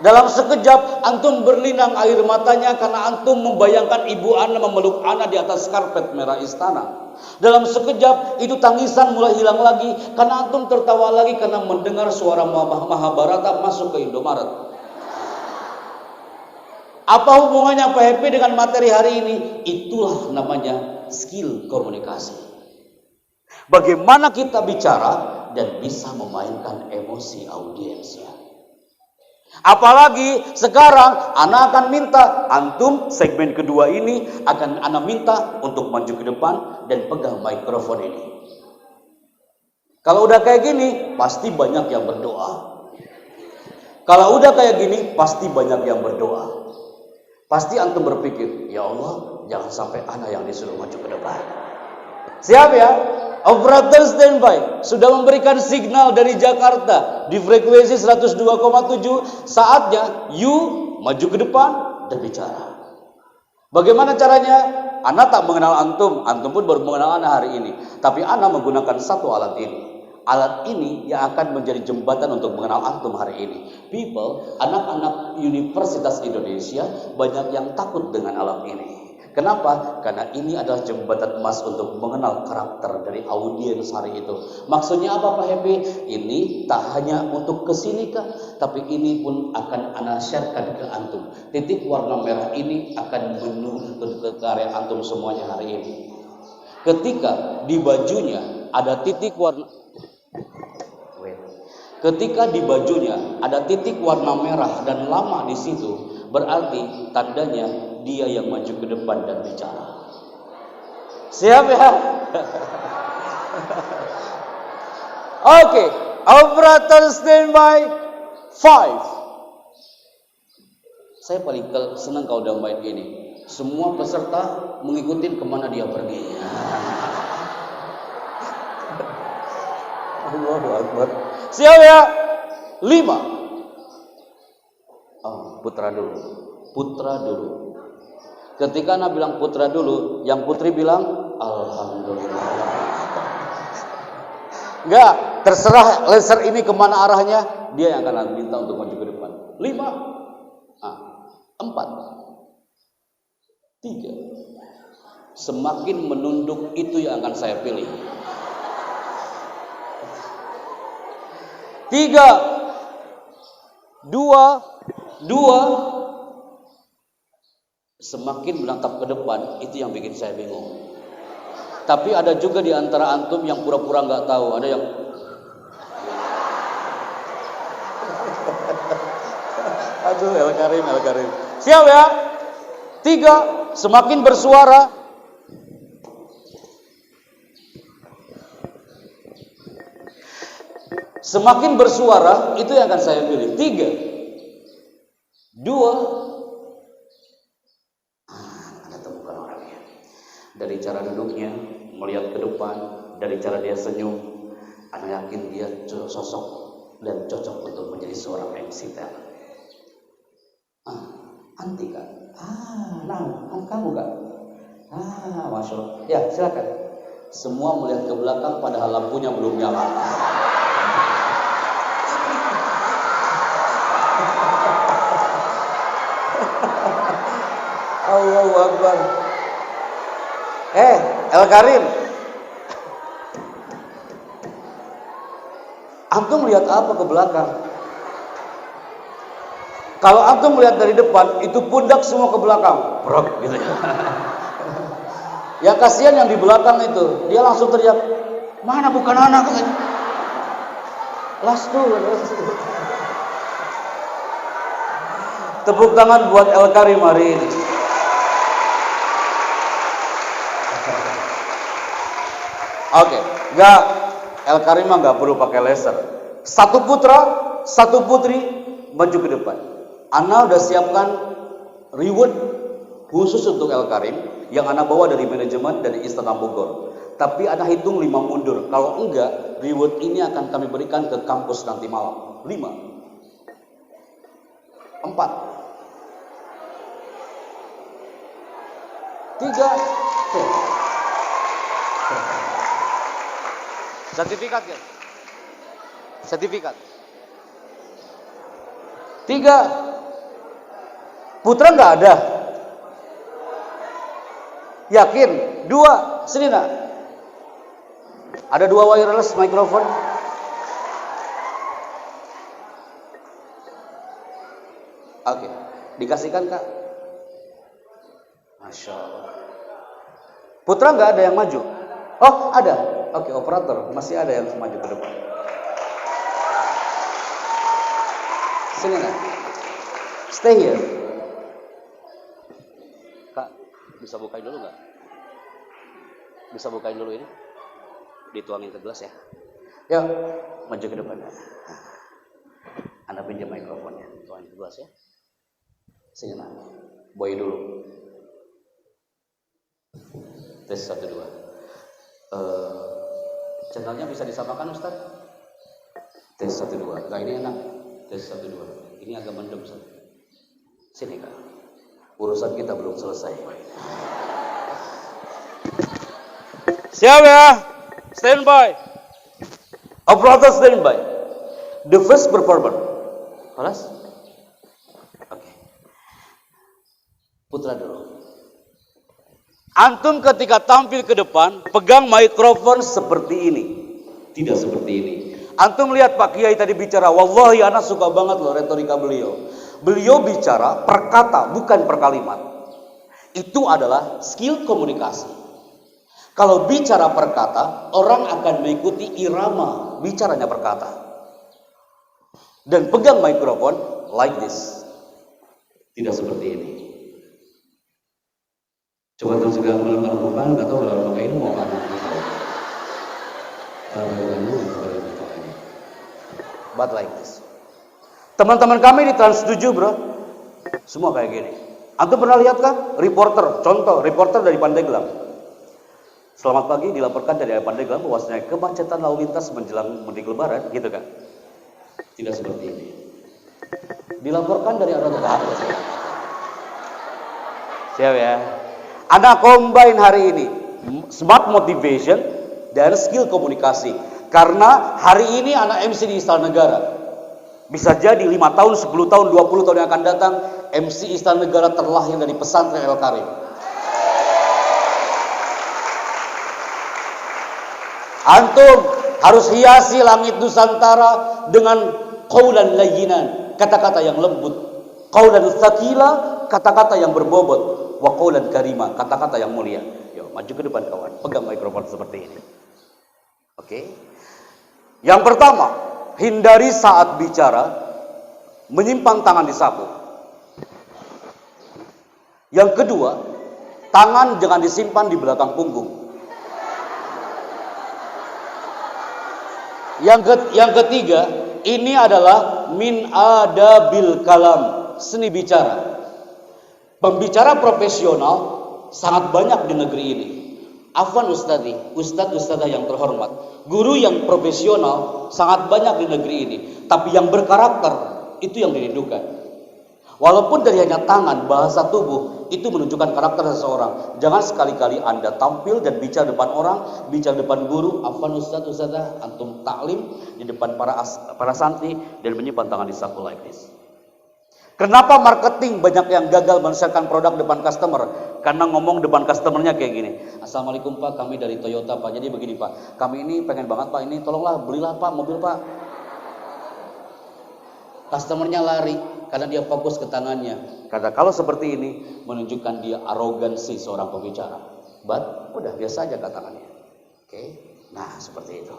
Dalam sekejap antum berlinang air matanya karena antum membayangkan ibu ana memeluk ana di atas karpet merah istana. Dalam sekejap itu tangisan mulai hilang lagi karena antum tertawa lagi karena mendengar suara Mahabharata masuk ke Indomaret. Apa hubungannya Pak Happy dengan materi hari ini? Itulah namanya skill komunikasi. Bagaimana kita bicara dan bisa memainkan emosi audiensnya. Apalagi sekarang Ana akan minta antum segmen kedua ini akan Ana minta untuk maju ke depan dan pegang mikrofon ini. Kalau udah kayak gini pasti banyak yang berdoa. Kalau udah kayak gini pasti banyak yang berdoa. Pasti antum berpikir, ya Allah jangan sampai Ana yang disuruh maju ke depan. Siap ya? Operator standby sudah memberikan signal dari Jakarta di frekuensi 102,7. Saatnya you maju ke depan dan bicara. Bagaimana caranya? Ana tak mengenal antum, antum pun baru mengenal Ana hari ini. Tapi Ana menggunakan satu alat ini. Alat ini yang akan menjadi jembatan untuk mengenal antum hari ini. People, anak-anak Universitas Indonesia banyak yang takut dengan alat ini. Kenapa? Karena ini adalah jembatan emas untuk mengenal karakter dari audiens hari itu. Maksudnya apa Pak Happy? Ini tak hanya untuk kesini kah, tapi ini pun akan Ana sharekan ke antum. Titik warna merah ini akan menuju ke karya antum semuanya hari ini. Ketika di bajunya ada titik warna warna merah dan lama di situ, berarti tandanya dia yang maju ke depan dan bicara. Siap ya? Oke, operator standby 5. Saya paling senang kalau udah main ini. Semua peserta mengikuti kemana dia pergi. Allahu Akbar. Siap ya? 5. Putra dulu. Ketika Ana bilang putra dulu, yang putri bilang alhamdulillah. Enggak, terserah laser ini kemana arahnya, dia yang akan minta untuk maju ke depan. 5, 4, 3. Semakin menunduk itu yang akan saya pilih. 3, 2. Semakin menatap ke depan itu yang bikin saya bingung. Tapi ada juga di antara antum yang pura-pura nggak tahu. Ada yang aduh El Karim. Siap ya? 3. Semakin bersuara. Semakin bersuara itu yang akan saya pilih. 3, 2. Dari cara duduknya, melihat ke depan, dari cara dia senyum, Ana yakin dia sosok dan cocok untuk menjadi seorang MC talent. Anti kan? Kamu kan? Masya Allah. Ya, silakan. Semua melihat ke belakang padahal lampunya belum nyala. Allahu Akbar. El Karim, antum melihat apa ke belakang? Kalau antum melihat dari depan, itu pundak semua ke belakang, brok gitu ya. Yang kasihan yang di belakang itu, dia langsung teriak, mana bukan anak? Lastu. Tepuk tangan buat El Karim hari ini. Oke, Enggak, El Karim mah enggak perlu pakai laser. Satu putra, satu putri maju ke depan. Ana udah siapkan reward khusus untuk El Karim yang Ana bawa dari manajemen dari Istana Bogor. Tapi Ana hitung 5 mundur. Kalau enggak, reward ini akan kami berikan ke kampus nanti malam. 5 4 3 sertifikat ya? Sertifikat 3 putra nggak ada, yakin? 2 sini nak, ada 2 wireless microphone. Oke, dikasihkan kak. Masya Allah. Putra nggak ada yang maju? Oh ada. Oke, operator masih ada yang maju ke depan. Sini nak. Stay here. Kak, bisa bukain dulu nggak? Bisa bukain dulu ini? Dituangin ke gelas ya. Yuk, maju ke depan. Anda pinjam mikrofonnya, tuangin ke gelas ya. Sini nak, boy dulu. Tes 1 2. Channelnya bisa disamakan Ustaz? Tes 1 2. Nah ini enak. Tes 1 2. Ini agak mendem Ustaz. Sini kak. Urusan kita belum selesai. Siap ya? Stand by. Operator stand by. The first performer. Kelas? Oke. Putra dulu. Antum ketika tampil ke depan, pegang mikrofon seperti ini. Tidak seperti ini. Antum lihat Pak Kiai tadi bicara, wallahi anak suka banget loh retorika beliau. Beliau bicara per kata, bukan per kalimat. Itu adalah skill komunikasi. Kalau bicara per kata, orang akan mengikuti irama bicaranya per kata. Dan pegang mikrofon like this. Tidak seperti ini. Coba terus juga bulan Ramadan, nggak tahu bulan Ramadan ini mau apa? But like this. Teman-teman kami di Trans 7 bro, semua kayak gini. Antum pernah lihat kan? Reporter, contoh reporter dari Pandeglang. Selamat pagi, dilaporkan dari Pandeglang bahwasanya kemacetan lalu lintas menjelang mudik Lebaran, gitu kan? Tidak seperti ini. Dilaporkan dari arah Lebaran. Siap ya? Anda combine hari ini smart motivation dan skill komunikasi. Karena hari ini anak MC di Istana Negara. Bisa jadi 5 tahun, 10 tahun, 20 tahun yang akan datang, MC Istana Negara terlahir dari pesantren El Karim. Antum harus hiasi langit Nusantara dengan qaulan layyinan, kata-kata yang lembut. Qaulan tsaqila, kata-kata yang berbobot. Wa qaulan karima, kata-kata yang mulia. Yuk, maju ke depan kawan, pegang mikrofon seperti ini. Oke. Yang pertama, hindari saat bicara menyimpang tangan di saku. Yang kedua, tangan jangan disimpan di belakang punggung. Yang ketiga, ini adalah min adabil kalam, seni bicara. Pembicara profesional sangat banyak di negeri ini. Afwan ustadz ustadzah yang terhormat, guru yang profesional sangat banyak di negeri ini. Tapi yang berkarakter itu yang dirindukan. Walaupun dari hanya tangan, bahasa tubuh itu menunjukkan karakter seseorang. Jangan sekali-kali Anda tampil dan bicara depan orang, bicara depan guru. Afwan ustadzah, antum taklim di depan para santri dan menyimpan tangan di saku like this. Kenapa marketing banyak yang gagal men-share-kan produk depan customer? Karena ngomong depan customernya kayak gini. Assalamualaikum Pak, kami dari Toyota Pak. Jadi begini Pak, kami ini pengen banget Pak, ini tolonglah belilah Pak mobil Pak. Customernya lari karena dia fokus ke tangannya. Karena kalau seperti ini menunjukkan dia arogansi seorang pembicara. But udah biasa aja tangannya. Oke. Nah, seperti itu.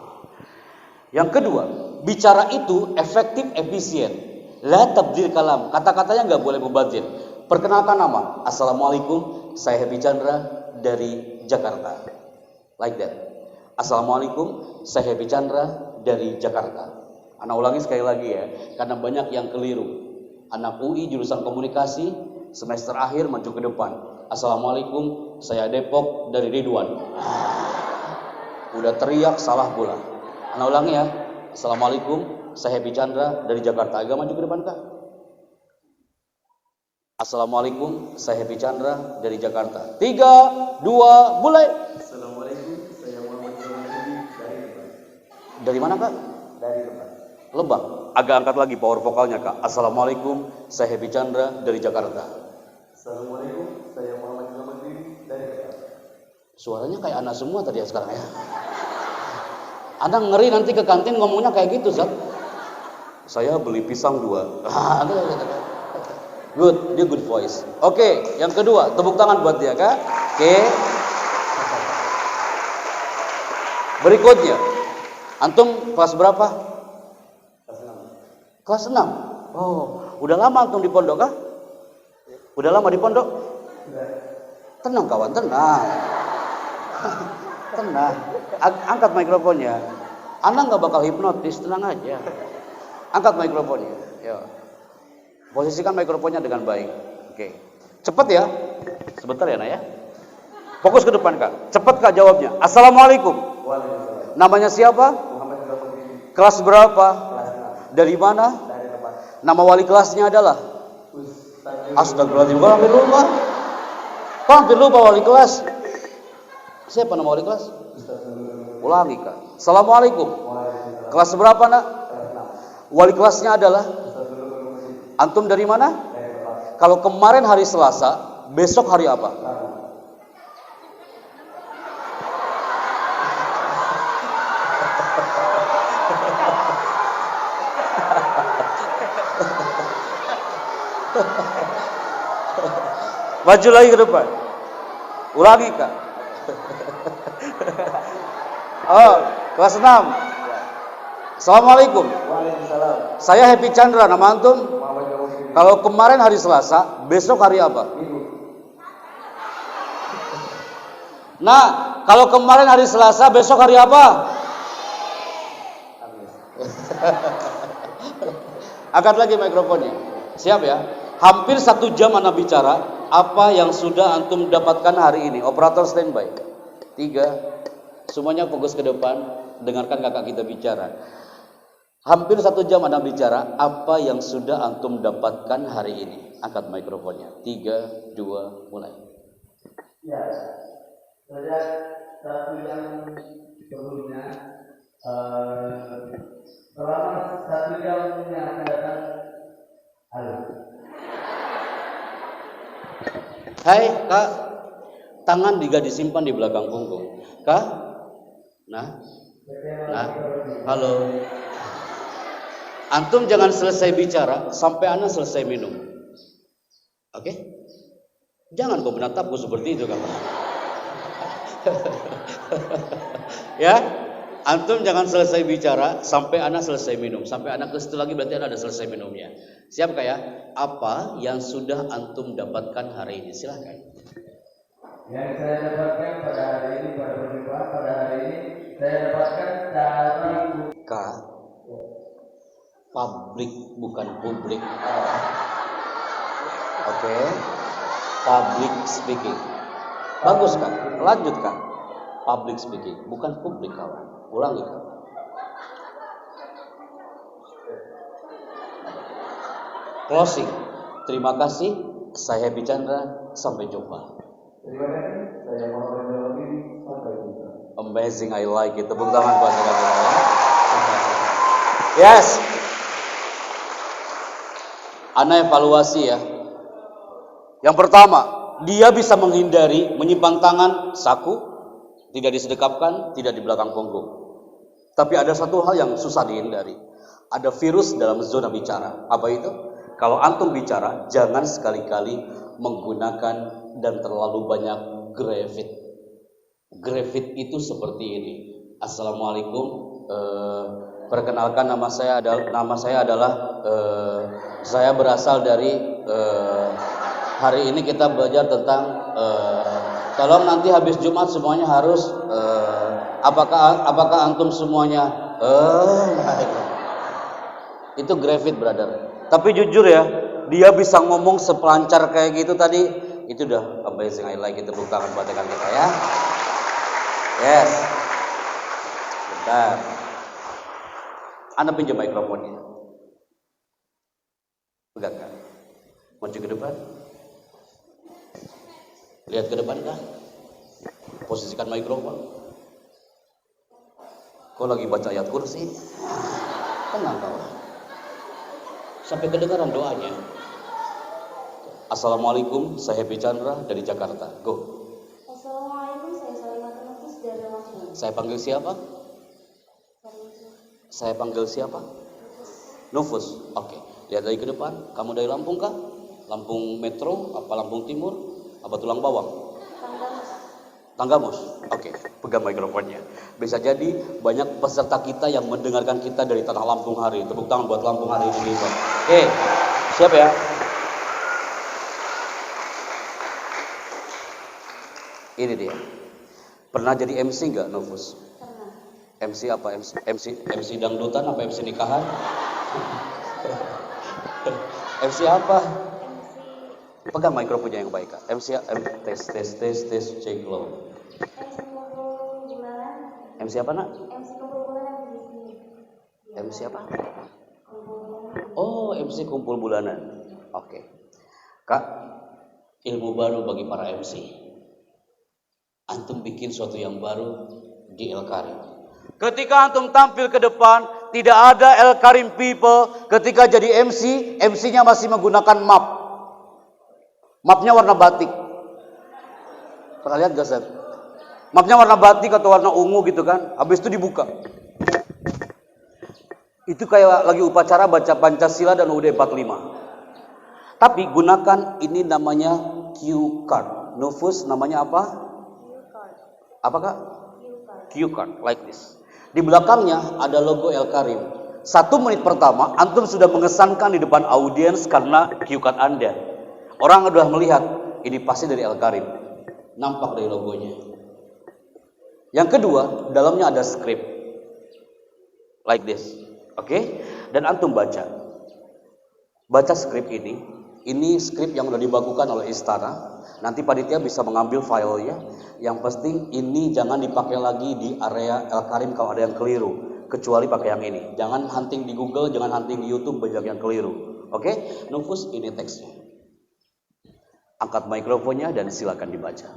Yang kedua, bicara itu efektif, efisien. La tabdil kalam, kata-katanya nggak boleh mubazir. Perkenalkan nama, Assalamualaikum, saya Happy Chandra dari Jakarta. Like that. Assalamualaikum, saya Happy Chandra dari Jakarta. Anak ulangi sekali lagi ya, karena banyak yang keliru. Anak UI jurusan komunikasi, semester akhir maju ke depan. Assalamualaikum, saya Depok dari Ridwan. Udah teriak salah pula. Anak ulangi ya. Assalamualaikum, saya Happy Chandra dari Jakarta. Agak maju ke depan Kak. Assalamualaikum, saya Happy Chandra dari Jakarta. 3, 2, mulai. Assalamualaikum, saya Muhammad Jamaludin dari Lebak. Dari mana Kak? Dari Lebak. Lebak. Agak angkat lagi power vokalnya Kak. Assalamualaikum, saya Happy Chandra dari Jakarta. Assalamualaikum, saya Muhammad Jamaludin dari Lebak. Suaranya kayak anak semua tadi ya sekarang ya. Anda ngeri nanti ke kantin ngomongnya kayak gitu Zat. Saya beli pisang 2. Good, dia good voice. Oke, yang kedua, tepuk tangan buat dia Kak. Oke. Berikutnya, antum kelas berapa? Kelas 6. Kelas 6. Oh, udah lama antum di pondok kah? Udah lama di pondok? Sudah. Tenang kawan, tenang. Tenang. Angkat mikrofonnya. Anda nggak bakal hipnotis, tenang aja. Angkat mikrofonnya. Ya. Posisikan mikrofonnya dengan baik. Oke. Cepat ya. Sebentar ya, Nak ya. Fokus ke depan, Kak. Cepat Kak jawabnya. Assalamualaikum. Waalaikumsalam. Namanya siapa? Muhammad Jamaludin. Kelas berapa? Kelas 6. Dari mana? Dari Lebak. Nama wali kelasnya adalah? Ustaz. Astagfirullahaladzim. Kau hampir lupa. Kau hampir lupa wali kelas. Siapa nama wali kelas? Ustaz. Ulangi Kak. Assalamualaikum. Waalaikumsalam. Kelas berapa Nak? Kelas 6. Wali kelasnya adalah? Ustaz Jamaludin. Antum dari mana? Dari Lebak. Kalau kemarin hari Selasa, besok hari apa? Rabu. Maju lagi ke depan. Ulangi Kak. Oh, kelas 6. Assalamualaikum. Waalaikumsalam. Saya Happy Chandra, nama antum? Muhammad Jamaludin. Kalau kemarin hari Selasa, besok hari apa? Minggu. Nah, kalau kemarin hari Selasa, besok hari apa? Amin. Angkat lagi mikrofonnya. Siap ya? Hampir 1 jam Anda bicara. Apa yang sudah antum dapatkan hari ini? Operator standby. 3. Semuanya fokus ke depan. Dengarkan kakak kita bicara. Hampir 1 jam Anda bicara. Apa yang sudah antum dapatkan hari ini? Angkat mikrofonnya. 3, 2, mulai. Ya, sejak 1 jam sebelumnya, selama 1 jam yang akan datang, halo. Hai Kak, tangan juga disimpan di belakang punggung. Kak, nah, halo. Antum jangan selesai bicara sampai Anda selesai minum. Oke? Jangan kau menatapku seperti itu Kak. Ya, antum jangan selesai bicara sampai Anda selesai minum. Sampai Anda ke situ lagi berarti Anda ada selesai minumnya. Siap Kak ya? Apa yang sudah antum dapatkan hari ini? Silahkan. Yang saya dapatkan pada hari ini, pada perjumpaan pada hari ini, saya dapatkan dari Kak, publik bukan publik. Oke. Public speaking. Bagus Kak. Lanjutkan. Public speaking, bukan publik kawan. Ulangi Kak. Closing. Terima kasih. Saya Happy Chandra. Sampai jumpa. Terima kasih, saya Muhammad Jamaludin. Sampai jumpa. Amazing, I like it. Tepuk tangan buat saya. Yes. Ana evaluasi ya. Yang pertama, dia bisa menghindari menyimpan tangan saku, tidak disedekapkan, tidak di belakang punggung. Tapi ada satu hal yang susah dihindari. Ada virus dalam zona bicara. Apa itu? Kalau antum bicara, jangan sekali-kali menggunakan dan terlalu banyak grafit. Grafit itu seperti ini. Assalamualaikum. Perkenalkan nama saya adalah saya berasal dari hari ini kita belajar tentang tolong nanti habis Jumat semuanya harus Apakah antum semuanya? Itu Griffith, brother. Tapi jujur ya, dia bisa ngomong sepelancar kayak gitu tadi, itu udah amazing. I like itu, tepuk tangan buat rekan kita ya. Yes. Bentar. Anda pinjam mikrofonnya. Pegangkan. Maju ke depan. Lihat ke depan kah? Posisikan mikrofon. Kau lagi baca ayat kursi? Tenang kau. Sampai kedengaran doanya. Assalamualaikum, saya Happy Chandra dari Jakarta. Go. Assalamualaikum, saya Salimah Nafis dari Lampung. Saya panggil siapa? Saya panggil siapa? Nufus. Oke. Lihat dari ke depan. Kamu dari Lampung kah? Lampung Metro? Apa Lampung Timur? Apa Tulang Bawang? Tanggamus. Oke. Pegang mikrofonnya. Bisa jadi banyak peserta kita yang mendengarkan kita dari tanah Lampung hari. Tepuk tangan buat Lampung hari ini. Oke. Siap ya? Ini dia. Pernah jadi MC nggak, Nufus? Pernah. MC apa? MC dangdutan apa MC nikahan? MC apa? Pegang mikrofonnya yang baik, Kak. Tes cek low. MC kumpul bulanan. MC apa, Nak? MC kumpul bulanan di sini. MC apa? Kumpul bulanan. Oh, MC kumpul bulanan. Oke. Kak, ilmu baru bagi para MC. Antum bikin sesuatu yang baru di El Karim. Ketika antum tampil ke depan, tidak ada El Karim people. Ketika jadi MC, MC-nya masih menggunakan map. Mapnya warna batik. Pernah lihat gak, Seth? Mapnya warna batik atau warna ungu gitu kan. Habis itu dibuka. Itu kayak lagi upacara baca Pancasila dan UUD 45. Tapi gunakan ini namanya cue card. Nufus namanya apa? Apakah? Cue card, like this. Di belakangnya ada logo El Karim. 1 menit pertama, antum sudah mengesankan di depan audiens karena cue card Anda. Orang sudah melihat, ini pasti dari El Karim. Nampak dari logonya. Yang kedua, dalamnya ada skrip. Like this. Oke? Dan antum baca. Baca skrip ini. Ini skrip yang sudah dibakukan oleh istana. Nanti panitia bisa mengambil filenya. Yang penting ini jangan dipakai lagi di area El Karim kalau ada yang keliru. Kecuali pakai yang ini. Jangan hunting di Google, jangan hunting di YouTube, banyak yang keliru. Oke? Nufus, ini teksnya. Angkat mikrofonnya dan silakan dibaca.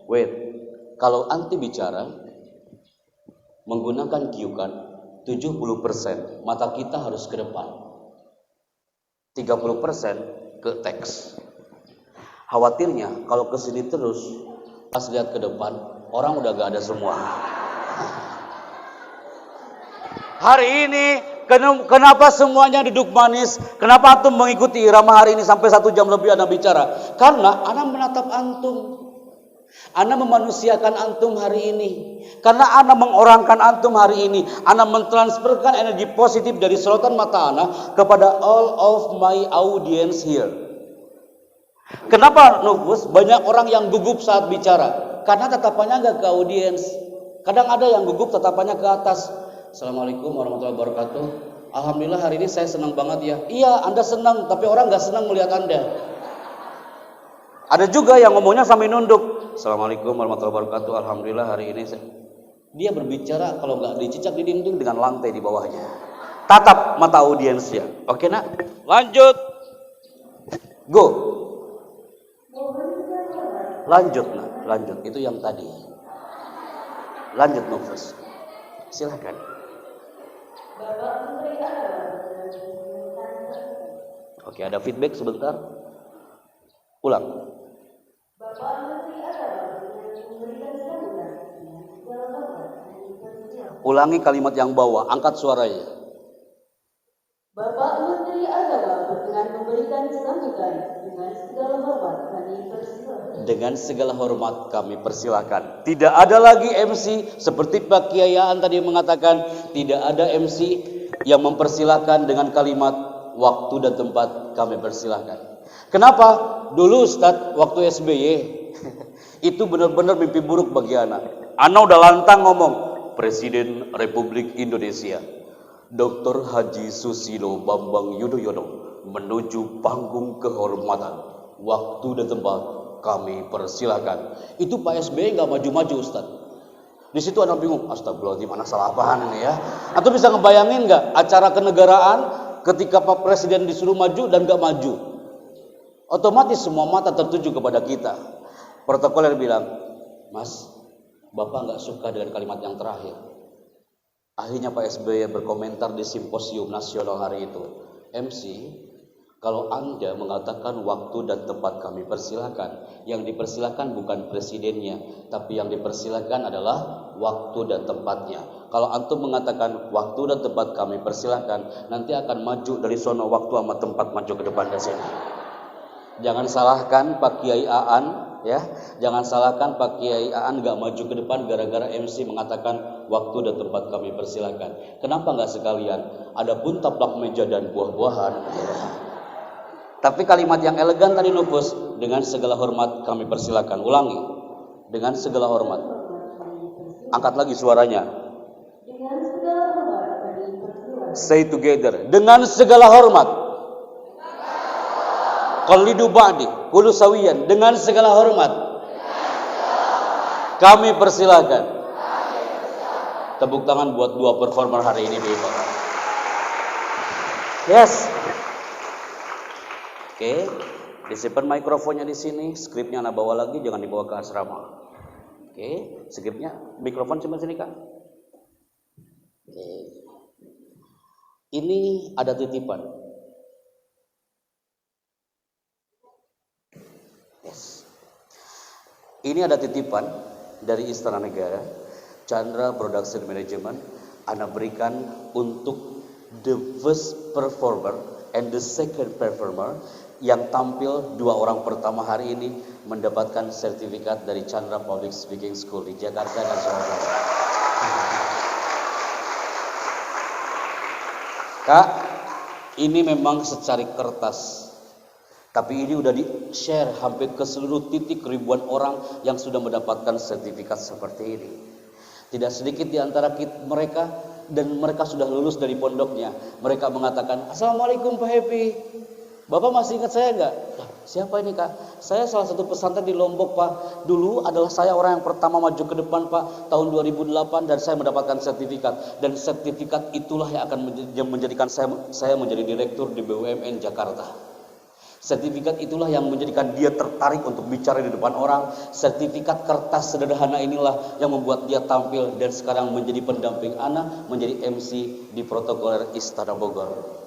Wait, kalau anti bicara menggunakan cue card 70% mata kita harus ke depan, 30% ke teks. Khawatirnya kalau ke sini terus pas lihat ke depan orang udah gak ada semua. Hari ini kenapa semuanya duduk manis? Kenapa antum mengikuti irama hari ini sampai 1 jam lebih Anda bicara? Karena Anda menatap antum. Anda memanusiakan antum hari ini. Karena Anda mengorangkan antum hari ini. Anda mentransferkan energi positif dari sorotan mata Anda kepada all of my audience here. Kenapa, Nufus? Banyak orang yang gugup saat bicara. Karena tatapannya enggak ke audiens. Kadang ada yang gugup tatapannya ke atas. Assalamualaikum warahmatullahi wabarakatuh. Alhamdulillah hari ini saya senang banget ya. Iya, Anda senang, tapi orang enggak senang melihat Anda. Ada juga yang ngomongnya sambil nunduk. Assalamualaikum warahmatullahi wabarakatuh. Alhamdulillah hari ini dia berbicara kalau nggak dicicak di dinding dengan lantai di bawahnya. Tatap mata audiensnya. Oke, Nak? Lanjut. Go. Lanjut, Nak. Lanjut. Itu yang tadi. Lanjut, Nufus. Silakan. Oke, ada feedback sebentar. Ulang. Ulangi kalimat yang bawah, angkat suaranya. Bapak Menteri Agama berkenan memberikan sambutan dengan segala hormat kami persilakan. Dengan segala hormat kami persilakan. Tidak ada lagi MC seperti Pak Kiai Aan tadi mengatakan, tidak ada MC yang mempersilahkan dengan kalimat waktu dan tempat kami persilahkan. Kenapa? Dulu Ustadz waktu SBY itu benar-benar mimpi buruk bagi anak. Anak udah lantang ngomong Presiden Republik Indonesia Dr. Haji Susilo Bambang Yudhoyono menuju panggung kehormatan. Waktu dan tempat kami persilahkan. Itu Pak SBY nggak maju-maju Ustadz. Di situ anak bingung, astagfirullahaladzim, anak salah apaan ini ya? Atau bisa ngebayangin nggak acara kenegaraan ketika Pak Presiden disuruh maju dan nggak maju? Otomatis semua mata tertuju kepada kita. Protokoler bilang, Mas, Bapak nggak suka dengan kalimat yang terakhir. Akhirnya Pak SBY berkomentar di simposium nasional hari itu, MC, kalau Anda mengatakan waktu dan tempat kami persilakan, yang dipersilakan bukan presidennya, tapi yang dipersilakan adalah waktu dan tempatnya. Kalau antum mengatakan waktu dan tempat kami persilakan, nanti akan maju dari sono waktu sama tempat maju ke depan ke sini. Jangan salahkan Pak Kiai Aan, ya. Jangan salahkan Pak Kiai Aan nggak maju ke depan gara-gara MC mengatakan waktu dan tempat kami persilakan. Kenapa nggak sekalian? Adapun taplak meja dan buah-buahan. Ya. Tapi kalimat yang elegan tadi Nufus, dengan segala hormat kami persilakan. Ulangi, dengan segala hormat. Angkat lagi suaranya. Dengan segala hormat kami persilakan. Say together. Dengan segala hormat. Qalidu ba'di, qulu sawiyan. Dengan segala hormat. Kami persilakan. Tepuk tangan buat dua performer hari ini, Bapak. Yes. Oke, disimpan mikrofonnya di sini, skripnya anak bawa lagi, jangan dibawa ke asrama. Oke, skripnya, mikrofon simpan sini Kak. Oke, ini ada titipan. Yes, ini ada titipan dari Istana Negara, Chandra Production Management. Anak berikan untuk the first performer and the second performer yang tampil dua orang pertama hari ini mendapatkan sertifikat dari Chandra Public Speaking School di Jakarta dan Surabaya. Kak, ini memang secari kertas, tapi ini udah di-share hampir ke seluruh titik ribuan orang yang sudah mendapatkan sertifikat seperti ini. Tidak sedikit di antara mereka, dan mereka sudah lulus dari pondoknya. Mereka mengatakan, Assalamualaikum Pak Happy. Bapak masih ingat saya enggak? Siapa ini Kak? Saya salah satu pesantren di Lombok Pak. Dulu adalah saya orang yang pertama maju ke depan Pak, tahun 2008, dan saya mendapatkan sertifikat. Dan sertifikat itulah yang akan menjadikan saya menjadi direktur di BUMN Jakarta. Sertifikat itulah yang menjadikan dia tertarik untuk bicara di depan orang. Sertifikat kertas sederhana inilah yang membuat dia tampil dan sekarang menjadi pendamping anak, menjadi MC di protokoler Istana Bogor.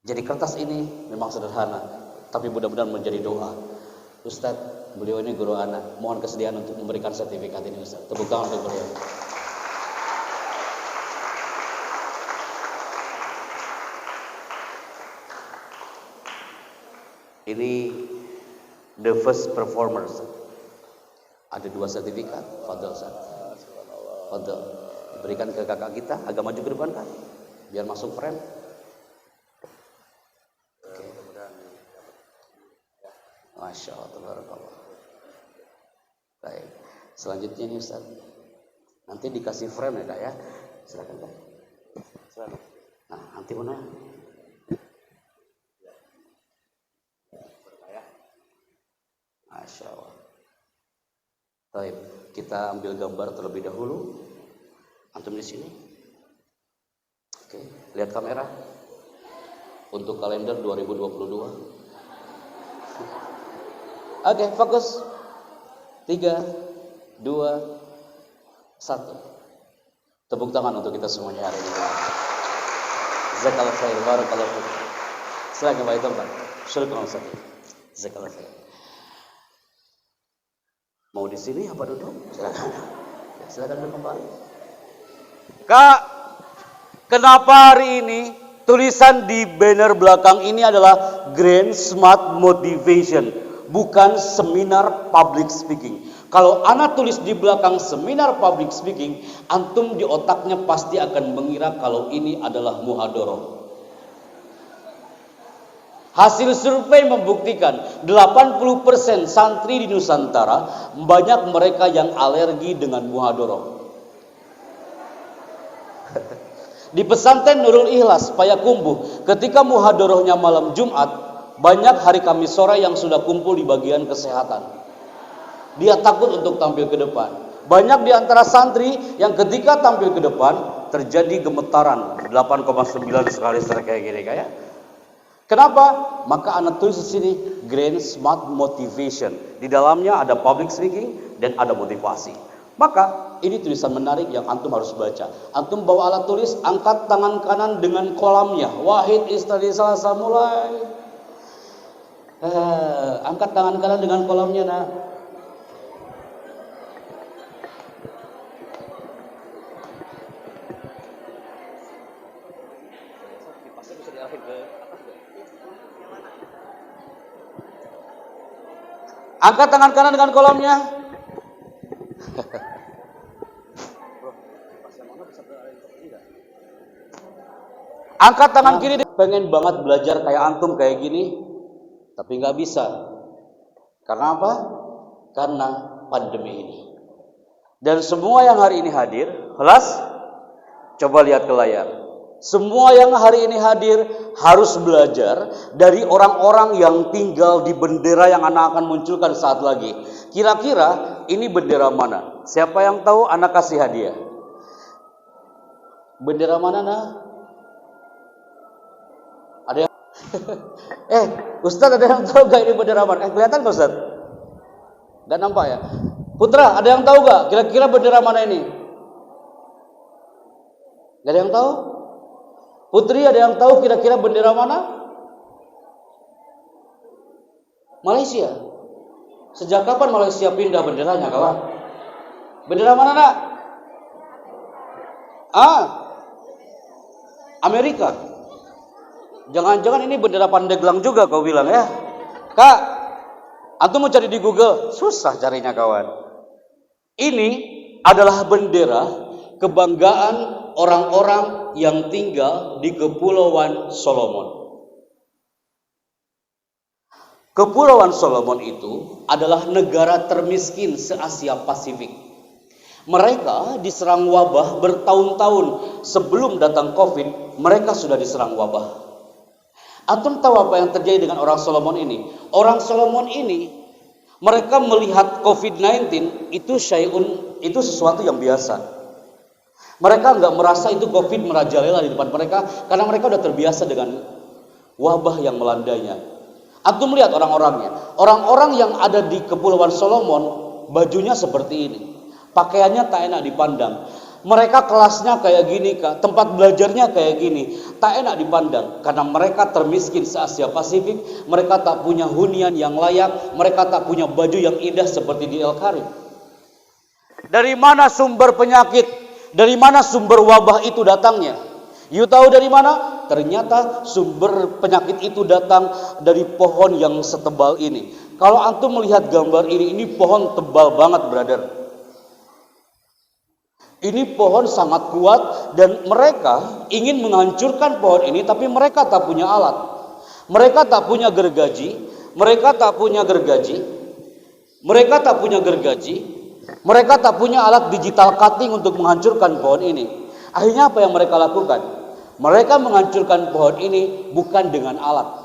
Jadi kertas ini memang sederhana, tapi mudah-mudahan menjadi doa. Ustadz, beliau ini guru anak, mohon kesediaan untuk memberikan sertifikat ini Ustadz. Tepuk tangan untuk beliau. Ini the first performers. Ada dua sertifikat. Fadl Ustadz. Fadl. Berikan ke kakak kita, agak maju ke depan kan, biar masuk frame. Masya Allah, tabarakallah. Baik, selanjutnya nih Ustaz, nanti dikasih frame ya Kak ya, silakan Kak. Silakan. Nah, nanti mana? Masya Allah. Baik, kita ambil gambar terlebih dahulu. Antum di sini. Oke, lihat kamera. Untuk kalender 2022. Oke, fokus. 3, 2, 1. Tepuk tangan untuk kita semuanya hari ini. Jazakallahu khair, barakallahu fiik. Silakan Pak Pak. Syukran Ustaz. Jazakallahu khair. Mau di sini apa duduk? Silakan. Silakan duduk kembali. Kak, kenapa hari ini tulisan di banner belakang ini adalah Grand Smart Motivation? bukan seminar public speaking. Kalau ana tulis di belakang seminar public speaking, antum di otaknya pasti akan mengira kalau ini adalah muhadharah. Hasil survei membuktikan 80% santri di Nusantara banyak mereka yang alergi dengan muhadharah. Di pesantren Nurul Ikhlas Payakumbuh, ketika muhadharahnya malam Jumat, banyak hari Kamis sore yang sudah kumpul di bagian kesehatan. Dia takut untuk tampil ke depan. Banyak di antara santri yang ketika tampil ke depan terjadi gemetaran 8,9 sekali kayak gini kayak. Kenapa? Maka anak tulis di sini Grand Smart Motivation. Di dalamnya ada public speaking dan ada motivasi. Maka ini tulisan menarik yang antum harus baca. Antum bawa alat tulis, angkat tangan kanan dengan kolamnya. Wahid istadi Selasa mulai. Angkat tangan kanan dengan kolamnya, nah. Angkat tangan kanan dengan kolamnya. Angkat tangan kiri. Pengen banget belajar kayak antum kayak gini, tapi nggak bisa. Karena apa? Karena pandemi ini. Dan semua yang hari ini hadir, kelas, coba lihat ke layar. Semua yang hari ini hadir harus belajar dari orang-orang yang tinggal di bendera yang anak akan munculkan saat lagi. Kira-kira ini bendera mana? Siapa yang tahu? Anak kasih hadiah. Bendera mana, nah? Ada yang Ustadz, ada yang tahu gak ini bendera mana? Kelihatan gak Ustadz? Gak nampak ya? Putra, ada yang tahu gak? Kira-kira bendera mana ini? Gak ada yang tahu? Putri, ada yang tahu kira-kira bendera mana? Malaysia. Sejak kapan Malaysia pindah benderanya, kawan? Bendera mana, nak? Amerika. Jangan-jangan ini bendera Pandeglang juga kau bilang ya? Kak, antum mau cari di Google? Susah carinya, kawan. Ini adalah bendera kebanggaan orang-orang yang tinggal di Kepulauan Solomon. Kepulauan Solomon itu adalah negara termiskin se-Asia Pasifik. Mereka diserang wabah bertahun-tahun sebelum datang COVID, mereka sudah diserang wabah. Antum tahu apa yang terjadi dengan orang Solomon ini? Orang Solomon ini, mereka melihat COVID-19 itu sesuatu yang biasa. Mereka nggak merasa itu COVID merajalela di depan mereka karena mereka udah terbiasa dengan wabah yang melandainya. Antum melihat orang-orangnya. Orang-orang yang ada di Kepulauan Solomon bajunya seperti ini. Pakaiannya tak enak dipandang. Mereka kelasnya kayak gini, Kak. Tempat belajarnya kayak gini. Tak enak dipandang karena mereka termiskin se-Asia Pasifik. Mereka tak punya hunian yang layak. Mereka tak punya baju yang indah seperti di El Karim. Dari mana sumber penyakit? Dari mana sumber wabah itu datangnya? You tahu dari mana? Ternyata sumber penyakit itu datang dari pohon yang setebal ini. Kalau antum melihat gambar ini pohon tebal banget, brother. Ini pohon sangat kuat dan mereka ingin menghancurkan pohon ini, tapi mereka tak punya alat. Mereka tak punya gergaji. Mereka tak punya gergaji. Mereka tak punya alat digital cutting untuk menghancurkan pohon ini. Akhirnya apa yang mereka lakukan? Mereka menghancurkan pohon ini bukan dengan alat.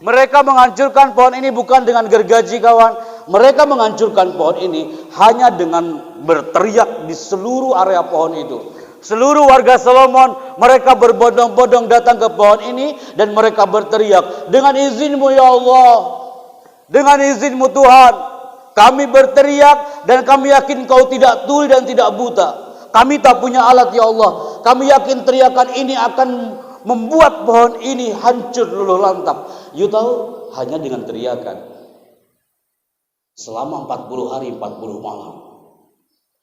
Mereka menghancurkan pohon ini bukan dengan gergaji, kawan. Mereka menghancurkan pohon ini hanya dengan berteriak di seluruh area pohon itu. Seluruh warga Solomon, mereka berbondong-bondong datang ke pohon ini dan mereka berteriak, "Dengan izinmu ya Allah, dengan izinmu Tuhan, kami berteriak dan kami yakin kau tidak tuli dan tidak buta. Kami tak punya alat ya Allah. Kami yakin teriakan ini akan membuat pohon ini hancur luluh lantap." You tahu, hanya dengan teriakan. Selama 40 hari 40 malam.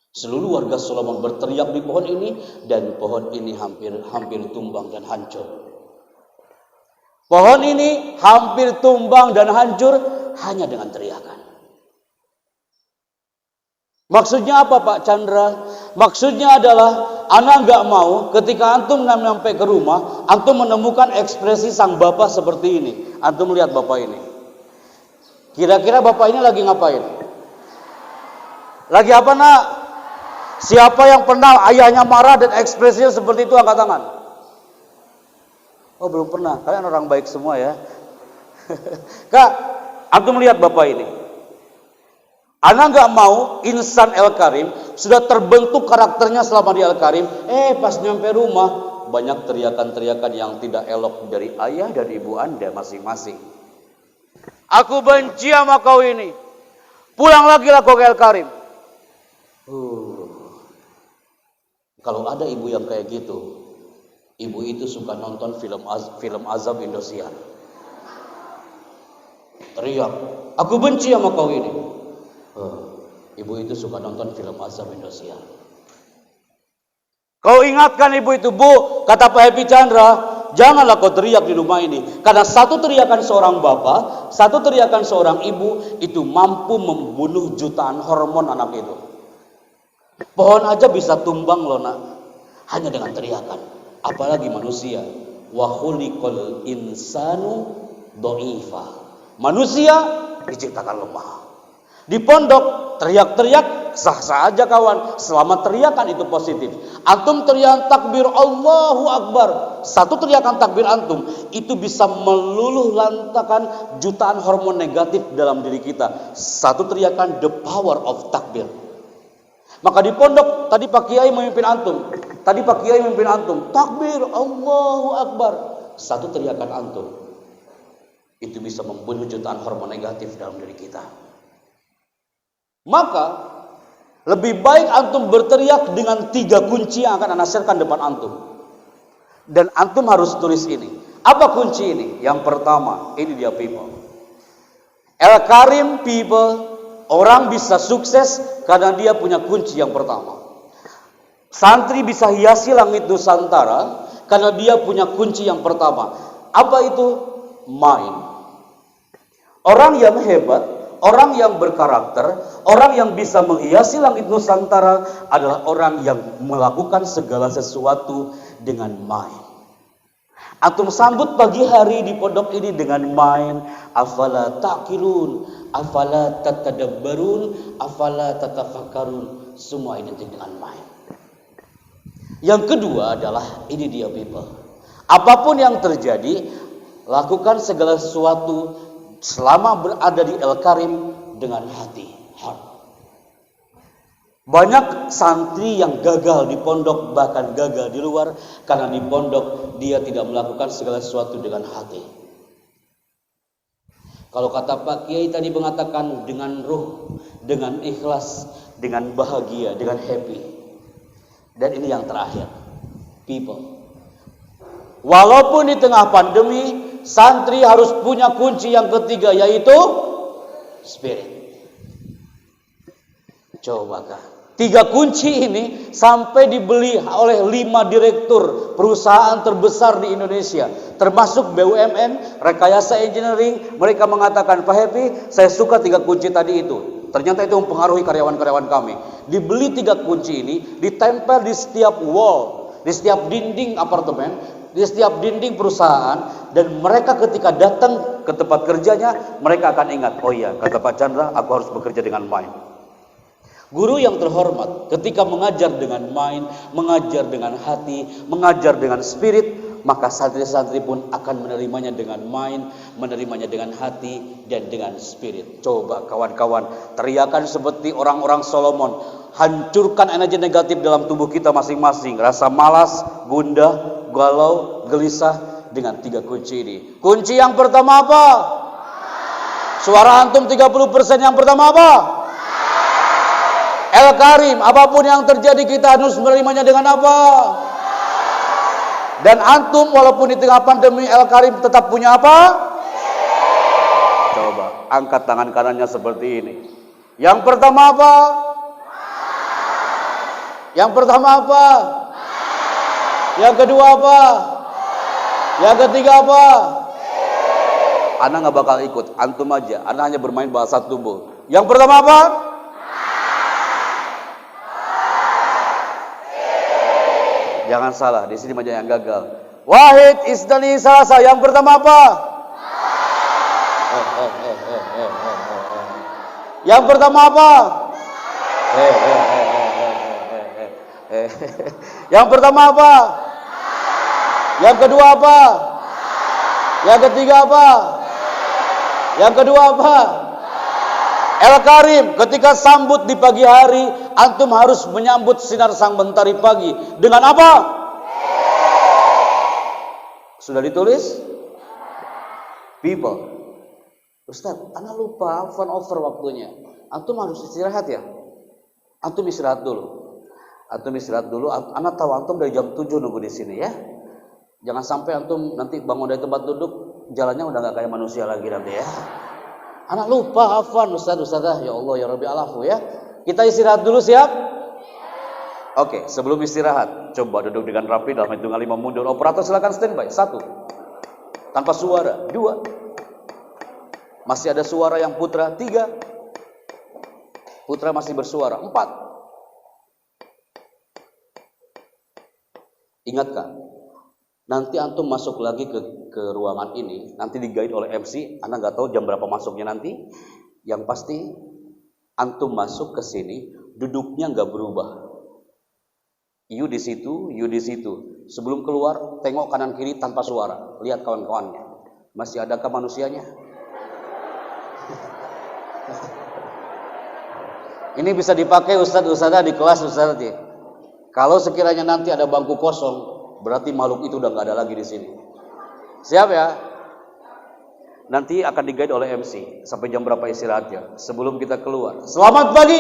Seluruh warga Solomon berteriak di pohon ini dan pohon ini hampir tumbang dan hancur. Pohon ini hampir tumbang dan hancur hanya dengan teriakan. Maksudnya apa Pak Chandra? Maksudnya adalah anak nggak mau ketika antum sampai ke rumah, antum menemukan ekspresi sang bapak seperti ini. Antum lihat bapak ini. Kira-kira bapak ini lagi ngapain? Lagi apa nak? Siapa yang pernah ayahnya marah dan ekspresinya seperti itu, angkat tangan. Oh belum pernah, kalian orang baik semua ya. Kak, antum lihat bapak ini. Anak nggak mau insan El Karim sudah terbentuk karakternya selama di El Karim. Pas nyampe rumah banyak teriakan-teriakan yang tidak elok dari ayah dan ibu anda masing-masing. Aku benci sama kau ini. Pulang lagi lah kau ke El Karim. Kalau ada ibu yang kayak gitu, ibu itu suka nonton film azab Indosiar. Teriak, aku benci sama kau ini. Ibu itu suka nonton film azab Indosiar. Kau ingatkan ibu itu, Bu, kata Pak Happy Chandra, janganlah kau teriak di rumah ini. Karena satu teriakan seorang bapak, satu teriakan seorang ibu, itu mampu membunuh jutaan hormon anak itu. Pohon aja bisa tumbang loh nak, hanya dengan teriakan. Apalagi manusia. Wa khuliqal insanu dha'ifa. Manusia diciptakan lemah. Di pondok teriak-teriak sah-sah aja kawan, selama teriakan itu positif. Antum teriak takbir Allahu Akbar, satu teriakan takbir antum itu bisa meluluh lantakan jutaan hormon negatif dalam diri kita. Satu teriakan, the power of takbir. Maka di pondok tadi Pak Kiai memimpin antum, takbir Allahu Akbar, satu teriakan antum itu bisa membunuh jutaan hormon negatif dalam diri kita. Maka lebih baik antum berteriak dengan 3 kunci yang akan anasirkan depan antum. Dan antum harus tulis ini. Apa kunci ini? Yang pertama, ini dia people. El Karim people, orang bisa sukses karena dia punya kunci yang pertama. Santri bisa hiasi langit Nusantara karena dia punya kunci yang pertama. Apa itu? Mind. Orang yang hebat, orang yang berkarakter, orang yang bisa menghiasi langit Nusantara adalah orang yang melakukan segala sesuatu dengan mind. Antum sambut pagi hari di pondok ini dengan mind. Afala taqilun, afala tatadabbarun, afala tatafakkarun. Semua identik dengan mind. Yang kedua adalah ini dia people. Apapun yang terjadi, lakukan segala sesuatu selama berada di El Karim dengan hati, heart. Banyak santri yang gagal di pondok, bahkan gagal di luar, karena di pondok dia tidak melakukan segala sesuatu dengan hati. Kalau kata Pak Kiai tadi mengatakan dengan ruh, dengan ikhlas, dengan bahagia, dengan happy. Dan ini yang terakhir, people. Walaupun di tengah pandemi, santri harus punya kunci yang ketiga, yaitu spirit. Coba kah? 3 kunci ini sampai dibeli oleh 5 direktur perusahaan terbesar di Indonesia, termasuk BUMN, Rekayasa Engineering. Mereka mengatakan, Pak Happy, saya suka 3 kunci tadi itu. Ternyata itu mempengaruhi karyawan-karyawan kami. Dibeli 3 kunci ini, ditempel di setiap wall, di setiap dinding apartemen, di setiap dinding perusahaan, dan mereka ketika datang ke tempat kerjanya, mereka akan ingat, oh iya, kata Pak Chandra, aku harus bekerja dengan mind. Guru yang terhormat ketika mengajar dengan mind, mengajar dengan hati, mengajar dengan spirit, maka santri-santri pun akan menerimanya dengan mind, menerimanya dengan hati, dan dengan spirit. Coba kawan-kawan, teriakan seperti orang-orang Solomon, hancurkan energi negatif dalam tubuh kita masing-masing. Rasa malas, gundah, galau, gelisah dengan 3 kunci ini. Kunci yang pertama apa? Suara antum 30% yang pertama apa? El Karim, apapun yang terjadi kita harus menerimanya dengan apa? Dan antum walaupun di tengah pandemi El Karim tetap punya apa? Coba angkat tangan kanannya seperti ini. Yang pertama apa? Yang pertama apa? Yang kedua apa? Yang ketiga apa? Ana nggak bakal ikut, antum aja. Ana hanya bermain bahasa tubuh. Yang pertama apa? Jangan salah, di sini banyak yang gagal. Wahid isnani salasa. Yang pertama apa? Yang pertama apa? Yang pertama apa? Yang kedua apa? Yang ketiga apa? Yang kedua apa? El-Karim, ketika sambut di pagi hari, antum harus menyambut sinar sang mentari pagi dengan apa? Sudah ditulis? People. Ustaz, ana lupa, fun over waktunya. Antum harus istirahat ya? Antum istirahat dulu. Antum istirahat dulu. Ana tahu antum dari jam 7 nunggu di sini ya. Jangan sampai antum nanti bangun dari tempat duduk, jalannya udah gak kayak manusia lagi nanti ya. Anak lupa, hafan Ustazah. Ya Allah, ya Rabbi alafu ya. Kita istirahat dulu, siap? Oke, sebelum istirahat, coba duduk dengan rapi dalam hitungan 5 mundur. Operator silakan standby. 1. Tanpa suara. 2. Masih ada suara yang putra. 3. Putra masih bersuara. 4. Ingatkan, nanti antum masuk lagi ke ruangan ini, nanti di-guide oleh MC. Anda nggak tahu jam berapa masuknya nanti. Yang pasti antum masuk ke sini, duduknya nggak berubah. You di situ, you di situ. Sebelum keluar, tengok kanan kiri tanpa suara. Lihat kawan-kawannya. Masih adakah manusianya? Ini bisa dipakai ustadz-ustadzah di kelas ustadz. Kalau sekiranya nanti ada bangku kosong, berarti makhluk itu udah nggak ada lagi di sini. Siap ya? Nanti akan di-guide oleh MC sampai jam berapa istirahatnya. Sebelum kita keluar, selamat pagi.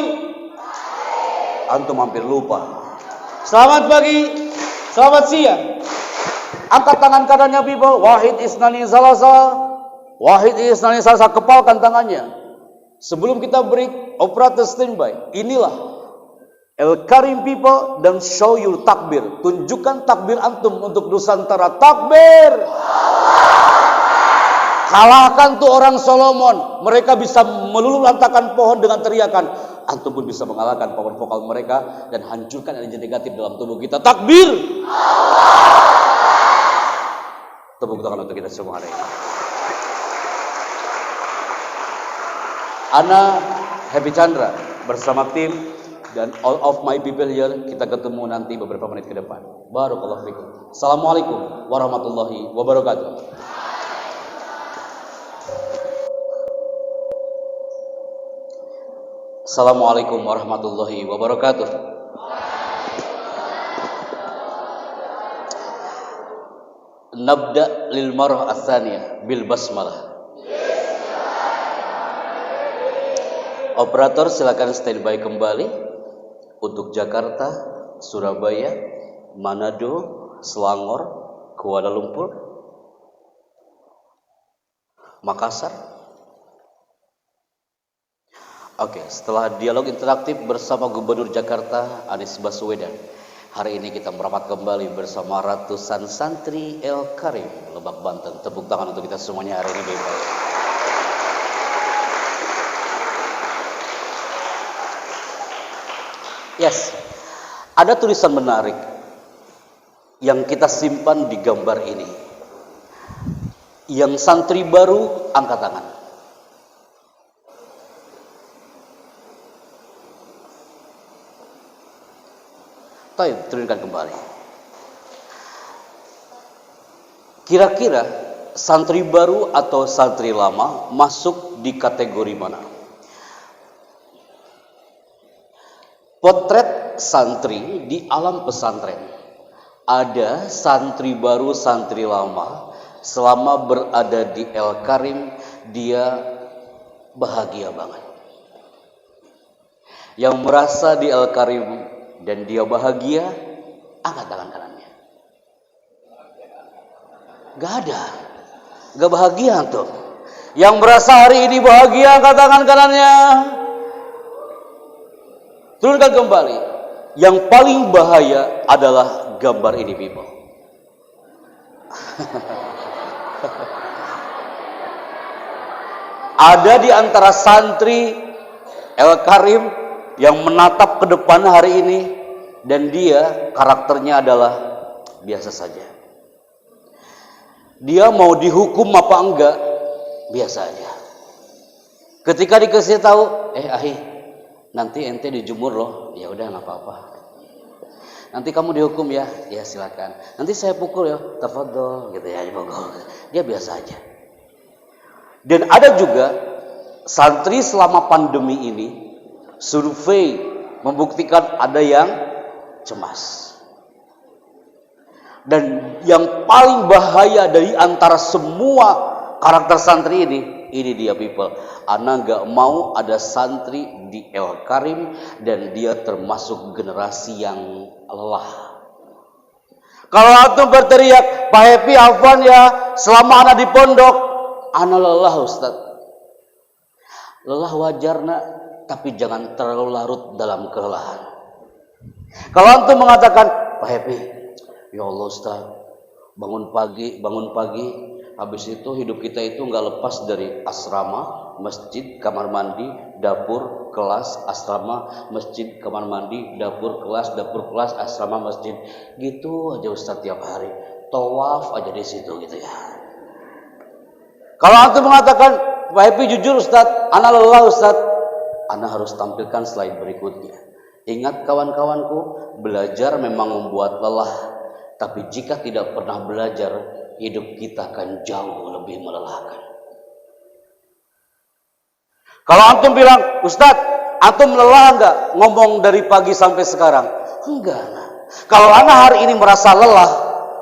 Antum hampir lupa. Selamat pagi, selamat siang. Angkat tangan kanannya people. Wahid isnani salasa. Wahid isnani salasa. Kepalkan tangannya. Sebelum kita break, operator standby. Inilah El-Karim people, dan show your takbir. Tunjukkan takbir antum untuk Nusantara. Takbir. Kalahkan tuh orang Solomon. Mereka bisa meluluh-lantakan pohon dengan teriakan. Antum pun bisa mengalahkan power vokal mereka dan hancurkan energi negatif dalam tubuh kita. Takbir. Tepuk tangan untuk kita semua hari ini. Ana Happy Chandra bersama tim dan all of my people here, kita ketemu nanti beberapa menit ke depan. Barakallahu fikum. Assalamualaikum warahmatullahi wabarakatuh. Assalamualaikum warahmatullahi wabarakatuh. Nabda lil marah ats-tsaniyah bil basmalah. Operator silakan standby kembali untuk Jakarta, Surabaya, Manado, Selangor, Kuala Lumpur, Makassar. Oke, setelah dialog interaktif bersama Gubernur Jakarta Anies Baswedan, hari ini kita merapat kembali bersama ratusan santri El-Karim Lebak Banten. Tepuk tangan untuk kita semuanya hari ini, Bapak. Yes, ada tulisan menarik yang kita simpan di gambar ini. Yang santri baru, angkat tangan. Taib, turunkan kembali. Kira-kira santri baru atau santri lama masuk di kategori mana? Potret santri di alam pesantren. Ada santri baru, santri lama. Selama berada di El-Karim, dia bahagia banget. Yang merasa di El-Karim dan dia bahagia, angkat tangan kanannya. Gak ada. Gak bahagia tuh. Yang merasa hari ini bahagia, angkat tangan kanannya. Turunkan kembali. Yang paling bahaya adalah gambar ini, people. Ada di antara santri El Karim yang menatap ke depan hari ini, dan dia karakternya adalah biasa saja. Dia mau dihukum apa enggak, biasa aja. Ketika dikasih tahu, ahi, nanti ente dijemur loh, ya udah nggak apa-apa. Nanti kamu dihukum ya, ya silakan. Nanti saya pukul ya, tafadhol gitu ya, dipukul. Dia biasa aja. Dan ada juga santri selama pandemi ini, survei membuktikan ada yang cemas. Dan yang paling bahaya dari antara semua karakter santri ini dia people. Ana gak mau ada santri di El Karim dan dia termasuk generasi yang lelah. Kalau antum berteriak, Pak Happy Afwan ya, selama ana di pondok, ana lelah Ustaz. Lelah wajar nak, tapi jangan terlalu larut dalam kelelahan. Kalau antum mengatakan, Pak Happy, ya Allah Ustaz, bangun pagi, habis itu hidup kita itu nggak lepas dari asrama, masjid, kamar mandi, dapur, kelas, asrama, masjid, kamar mandi, dapur, kelas, asrama, masjid. Gitu aja Ustaz tiap hari. Tawaf aja di situ gitu ya. Kalau antum mengatakan, Pak Happy jujur Ustaz, ana lelah Ustaz, ana harus tampilkan slide berikutnya. Ingat kawan-kawanku, belajar memang membuat lelah. Tapi jika tidak pernah belajar, hidup kita akan jauh lebih melelahkan. Kalau antum bilang, Ustadz, antum lelah enggak ngomong dari pagi sampai sekarang? Enggak. Kalau ana hari ini merasa lelah,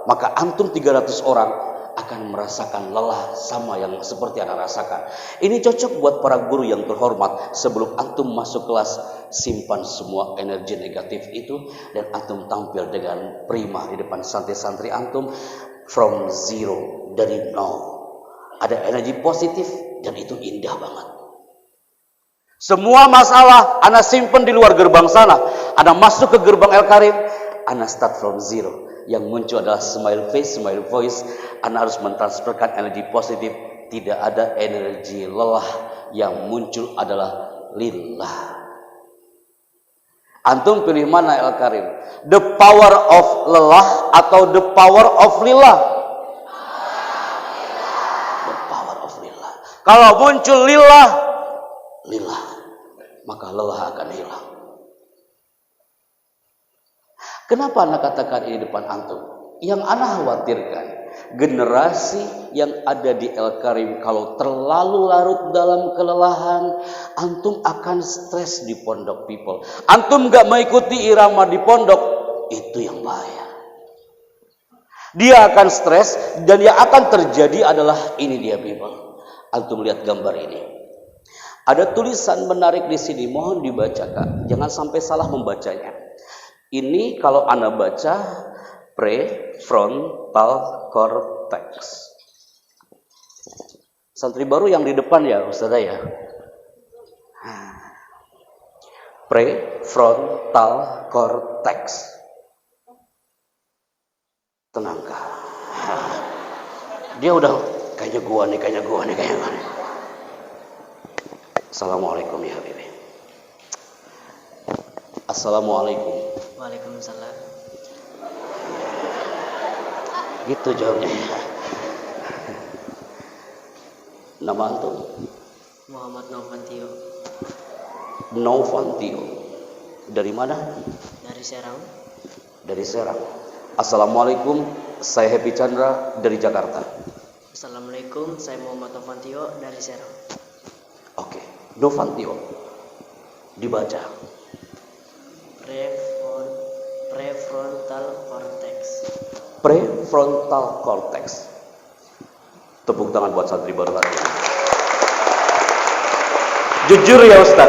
maka antum 300 orang akan merasakan lelah sama yang seperti ana rasakan. Ini cocok buat para guru yang terhormat. Sebelum antum masuk kelas, simpan semua energi negatif itu dan antum tampil dengan prima di depan santri-santri antum from zero, dari nol. Ada energi positif dan itu indah banget. Semua masalah ana simpan di luar gerbang sana. Ana masuk ke gerbang El Karim, ana start from zero. Yang muncul adalah smile face, smile voice. Ana harus mentransferkan energi positif. Tidak ada energi lelah. Yang muncul adalah lillah. Antum pilih mana El Karim? The power of lelah atau the power of lillah? The power of lillah. Kalau muncul lillah, maka lelah akan hilang. Kenapa anak katakan ini depan antum? Yang anak khawatirkan, generasi yang ada di El Karim kalau terlalu larut dalam kelelahan, antum akan stres di pondok people. Antum gak mengikuti irama di pondok, itu yang bahaya. Dia akan stres dan yang akan terjadi adalah ini dia people. Antum lihat gambar ini. Ada tulisan menarik di sini, mohon dibacakan. Jangan sampai salah membacanya. Ini kalau Anda baca prefrontal cortex. Santri baru yang di depan ya Ustazah ya. Prefrontal cortex. Tenangkah. Dia udah kayaknya gua nih. Assalamualaikum ya Habibi. Assalamualaikum. Waalaikumsalam. Gitu jawabnya. Nama antum? Muhammad Novantio. Novantio. Dari mana? Dari Serang. Dari Serang. Assalamualaikum, saya Happy Chandra dari Jakarta. Assalamualaikum, saya Muhammad Novantio dari Serang. Oke, Novantio. Dibaca. Prefrontal cortex. Prefrontal cortex. Tepuk tangan buat santri baru hari ini. Jujur ya Ustaz.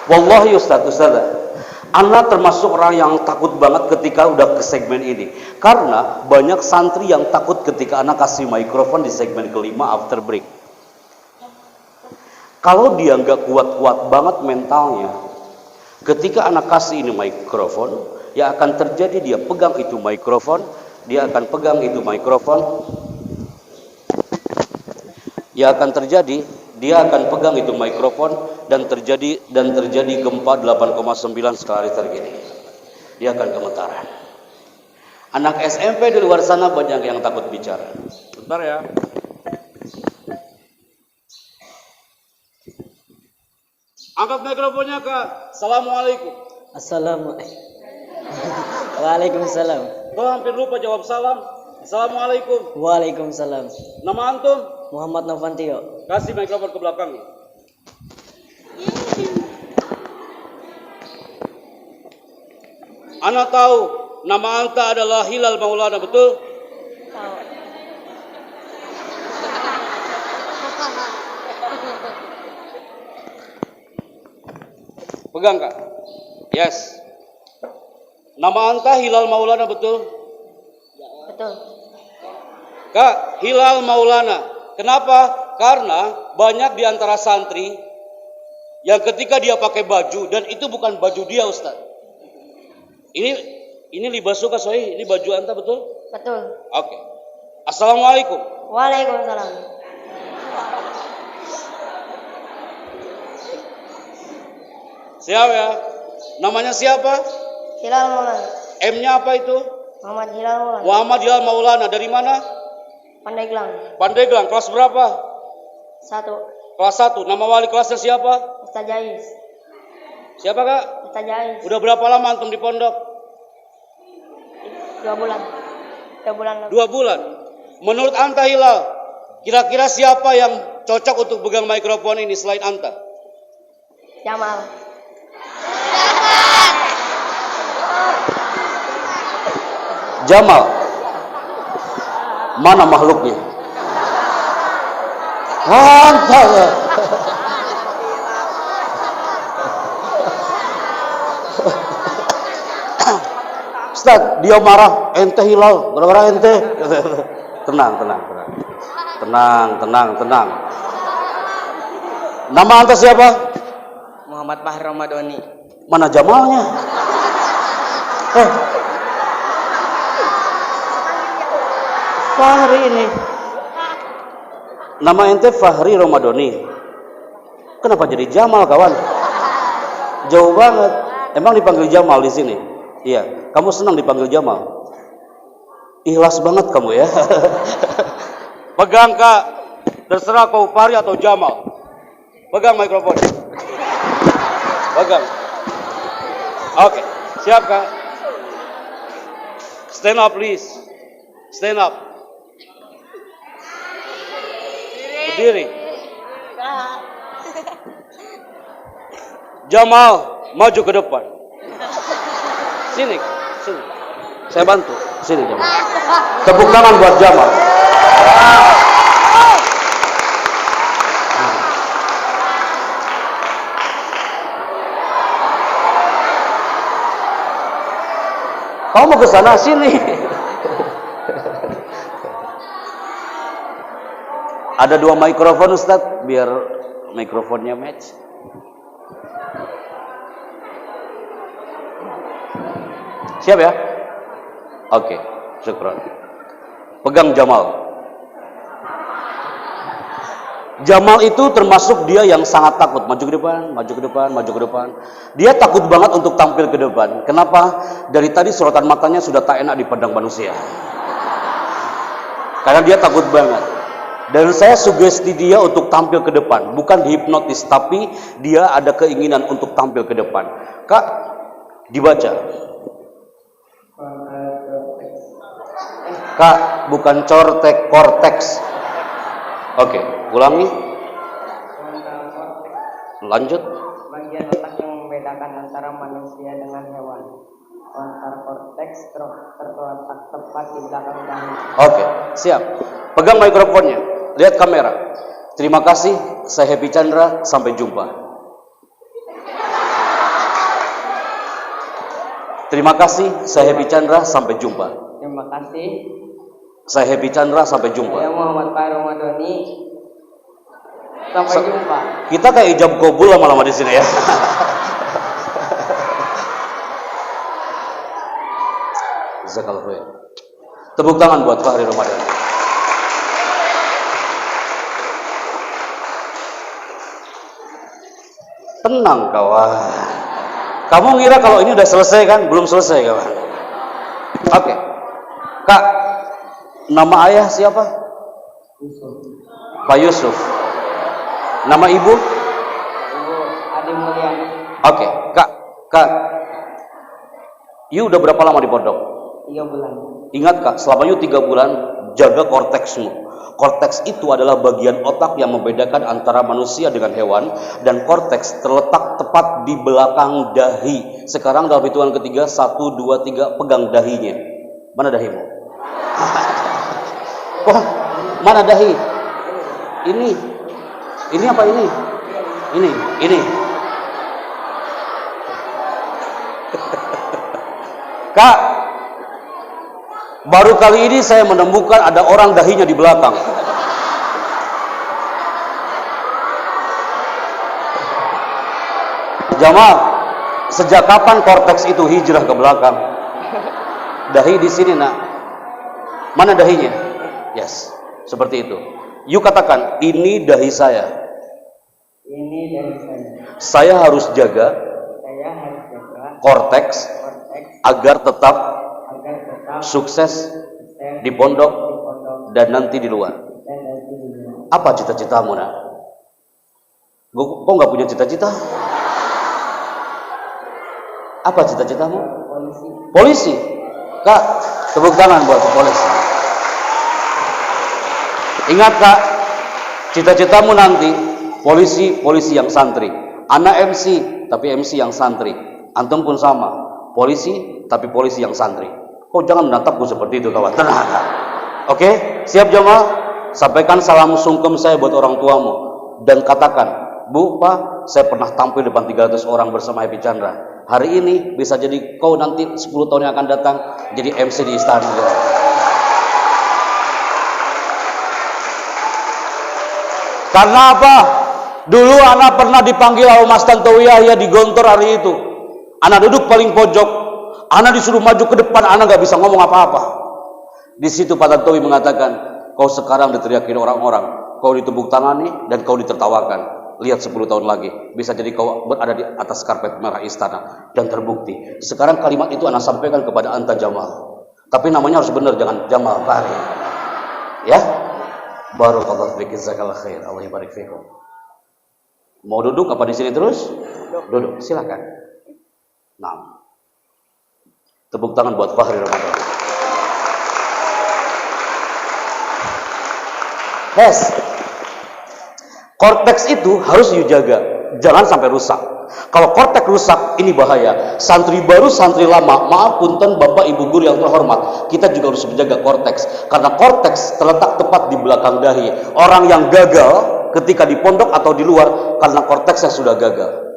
Wallahi Ustazah. Ana termasuk orang yang takut banget ketika udah ke segmen ini. Karena banyak santri yang takut ketika ana kasih mikrofon di segmen kelima after break. Kalau dia nggak kuat-kuat banget mentalnya, ketika anak kasih ini mikrofon, yang akan terjadi dia pegang itu mikrofon, yang akan terjadi Dia akan pegang itu mikrofon dan terjadi gempa 8,9 skala Richter gini. Dia akan gemetaran. Anak SMP di luar sana banyak yang takut bicara. Bentar ya. Angkat mikrofonnya, Kak. Assalamualaikum. Assalamualaikum. Waalaikumsalam. Kau hampir lupa jawab salam. Assalamualaikum. Waalaikumsalam. Nama antum? Muhammad Novantio. Kasih mikrofon ke belakangnya. Ana tahu nama anta adalah Hilal Maulana, betul? Tahu. Pegang, Kak. Yes. Nama anta Hilal Maulana, betul? Betul. Kak, Hilal Maulana. Kenapa? Karena banyak di antara santri yang ketika dia pakai baju dan itu bukan baju dia, Ustaz. Ini libasuka sahih, ini baju anta, betul? Betul. Oke. Assalamualaikum. Waalaikumsalam. Siap ya? Namanya siapa? Hilal Maulana. M-nya apa itu? Muhammad Hilal Maulana. Muhammad Hilal Maulana. Dari mana? Pandeglang. Pandeglang. Kelas berapa? 1. Kelas 1. Nama wali kelasnya siapa? Ustaz Jais. Siapa, Kak? Ustaz Jais. Udah berapa lama antum di pondok? 2 bulan. 2 bulan lebih. 2 bulan. Menurut anta Hilal, kira-kira siapa yang cocok untuk pegang mikrofon ini selain anta? Jamal. Jamal. Mana makhluknya? Anta. Ustaz, dia marah, ente Hilal, gara-gara ente. Tenang. Nama anta siapa? Muhammad Fahri Ramadhani. Mana Jamalnya? Fahri ini. Nama ente Fahri Ramadhani. Kenapa jadi Jamal, kawan? Jauh banget. Emang dipanggil Jamal di sini? Iya, kamu senang dipanggil Jamal. Ikhlas banget kamu ya. Pegang, Kak. Terserah kau Fahri atau Jamal. Pegang mikrofon. Pegang. Oke, siap, Kak. Stand up, please. Stand up. Berdiri. Jamal, maju ke depan. Sini. Saya bantu. Sini, Jamal. Tepuk tangan buat Jamal. Kamu mau ke sana, sini. Ada 2 mikrofon, Ustaz, biar mikrofonnya match. Siap ya? Oke, syukran. Pegang Jamal. Jamal itu termasuk dia yang sangat takut maju ke depan. Dia takut banget untuk tampil ke depan. Kenapa? Dari tadi sorotan matanya sudah tak enak dipandang manusia. Karena dia takut banget. Dan saya sugesti dia untuk tampil ke depan, bukan dihipnotis, tapi dia ada keinginan untuk tampil ke depan. Kak, dibaca. Kak, bukan korteks. Oke, ulangi. Lanjut. Bagian otak yang membedakan antara manusia dengan hewan. Frontal korteks terletak tepat di belakang dahi. Oke, siap. Pegang mikrofonnya. Lihat kamera. Terima kasih. Saya Happy Chandra. Sampai jumpa. Terima kasih. Saya Happy Chandra. Sampai jumpa. Terima kasih. Saya Happy Chandra. Sampai jumpa. Saya Muhammad Fahri Ramadhani. Sampai jumpa. Kita kayak ijab kabul lama-lama di sini ya. Jazakallahu khair. Tepuk tangan buat Fahri Ramadhani. Tenang kawan. Kamu ngira kalau ini udah selesai kan? Belum selesai kawan. Oke. Kak, nama ayah siapa? Pak Yusuf. Nama ibu? Ibu Adi Mulyani. Oke, Kak. You udah berapa lama di pondok? 3 bulan. Ingat Kak, selama you 3 bulan jaga korteksmu. Korteks itu adalah bagian otak yang membedakan antara manusia dengan hewan, dan korteks terletak tepat di belakang dahi. Sekarang dalam hitungan ketiga, 1, 2, 3, pegang dahinya. Mana dahimu? Oh, mana dahi? Ini apa ini? Ini. Kak, baru kali ini saya menemukan ada orang dahinya di belakang. Jamaah, sejak kapan korteks itu hijrah ke belakang? Dahi di sini nak. Mana dahinya? Yes, seperti itu. You katakan, ini dahi saya. Ini dari saya. Saya harus jaga Saya harus jaga korteks korteks agar tetap agar tetap sukses sukses di pondok di pondok dan nanti di luar. dan nanti di luar. Apa cita-citamu nak? Kok nggak punya cita-cita? Apa cita-citamu? Polisi. Polisi. Kak, tepuk tangan buat polisi. Ingat Kak, cita-citamu nanti polisi yang santri. Anak MC, tapi MC yang santri. Antum pun sama, polisi tapi polisi yang santri. Kau jangan menatapku seperti itu kawan. Tenang. Oke, siap jemaah? Sampaikan salam sungkem saya buat orang tuamu dan katakan, Bu, Pak, saya pernah tampil depan 300 orang bersama Happy Chandra. Hari ini bisa jadi kau nanti 10 tahun yang akan datang jadi MC di istana. Karena apa? Dulu anak pernah dipanggil sama Mas Tantowi Yahya di Gontor hari itu. Anak duduk paling pojok. Anak disuruh maju ke depan, anak gak bisa ngomong apa-apa. Di situ Pak Tantowi mengatakan, kau sekarang diteriakin orang-orang, kau ditepuk tangani dan kau ditertawakan. Lihat 10 tahun lagi, bisa jadi kau berada di atas karpet merah istana. Dan terbukti. Sekarang kalimat itu anak sampaikan kepada Anta Jamal. Tapi namanya harus benar, jangan Jamal Fahri. Ya? Barakallahu fik, jazakallahu khair. Allah barik fikum. Mau duduk apa di sini terus? Duduk, silakan. Nah. Tepuk tangan buat Fahri Ramadan. Yes. Korteks itu harus dijaga, jangan sampai rusak. Kalau korteks rusak, ini bahaya. Santri baru, santri lama, maaf punten Bapak Ibu guru yang terhormat, kita juga harus menjaga korteks. Karena korteks terletak tepat di belakang dahi. Orang yang gagal ketika di pondok atau di luar, karena korteksnya sudah gagal.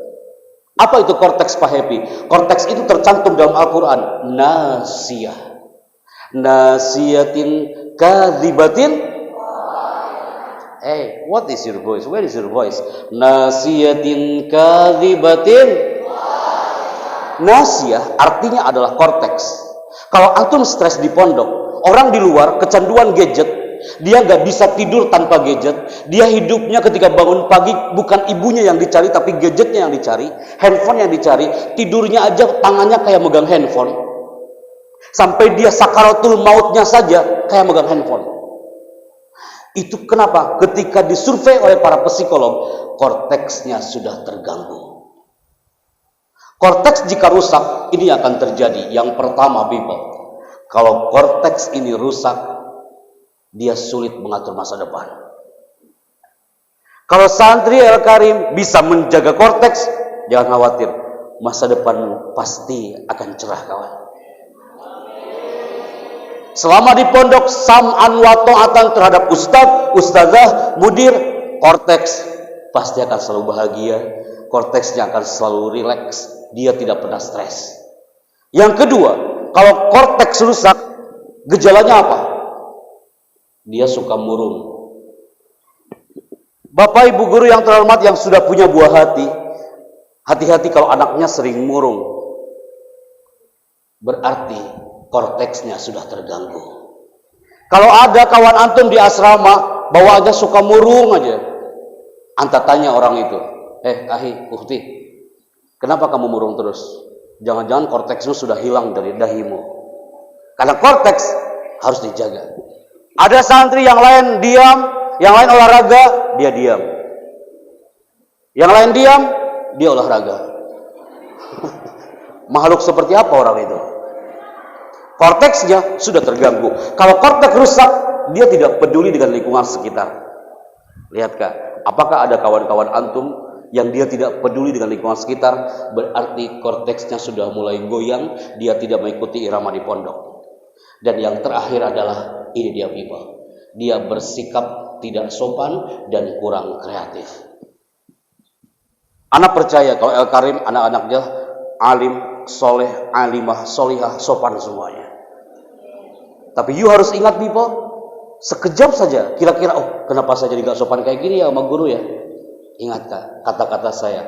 Apa itu korteks Pak Happy? Korteks itu tercantum dalam Al-Quran. Nasiyah. Nasiyatin kadhibatin. Hey, what is your voice? Where is your voice? Nasiyatin kadhibatin. Nasiyah artinya adalah korteks. Kalau antum stres di pondok, orang di luar kecanduan gadget, dia gak bisa tidur tanpa gadget. Dia hidupnya ketika bangun pagi bukan ibunya yang dicari, tapi gadgetnya yang dicari, handphone yang dicari. Tidurnya aja tangannya kayak megang handphone. Sampai dia sakaratul mautnya saja kayak megang handphone. Itu kenapa? Ketika disurvei oleh para psikolog, korteksnya sudah terganggu. Korteks jika rusak, ini akan terjadi. Yang pertama, people, kalau korteks ini rusak, dia sulit mengatur masa depan. Kalau santri Al-Karim bisa menjaga korteks, jangan khawatir, masa depanmu pasti akan cerah kawan. Selama di pondok sam'an wa ta'atan terhadap ustaz, ustazah, mudir, korteks pasti akan selalu bahagia, korteksnya akan selalu rileks, dia tidak pernah stres. Yang kedua, kalau korteks rusak, gejalanya apa? Dia suka murung. Bapak Ibu guru yang terhormat yang sudah punya buah hati, hati-hati kalau anaknya sering murung. Berarti korteksnya sudah terganggu. Kalau ada kawan antum di asrama, bawaannya suka murung aja. Anta tanya orang itu, Ahi, Ukti, kenapa kamu murung terus? Jangan-jangan korteksmu sudah hilang dari dahimu. Karena korteks harus dijaga. Ada santri yang lain diam, yang lain olahraga, dia diam. Yang lain diam, dia olahraga. Makhluk seperti apa orang itu? Korteksnya sudah terganggu. Kalau korteks rusak, dia tidak peduli dengan lingkungan sekitar. Lihat Kak, apakah ada kawan-kawan antum yang dia tidak peduli dengan lingkungan sekitar? Berarti korteksnya sudah mulai goyang, dia tidak mengikuti irama di pondok. Dan yang terakhir adalah, ini dia people, dia bersikap tidak sopan dan kurang kreatif. Anak percaya kalau El Karim anak-anaknya alim, soleh, alimah, solihah, sopan semuanya. Tapi you harus ingat people, sekejap saja kira-kira, kenapa saya jadi gak sopan kayak gini ya sama guru ya? Ingat Kak, kata-kata saya,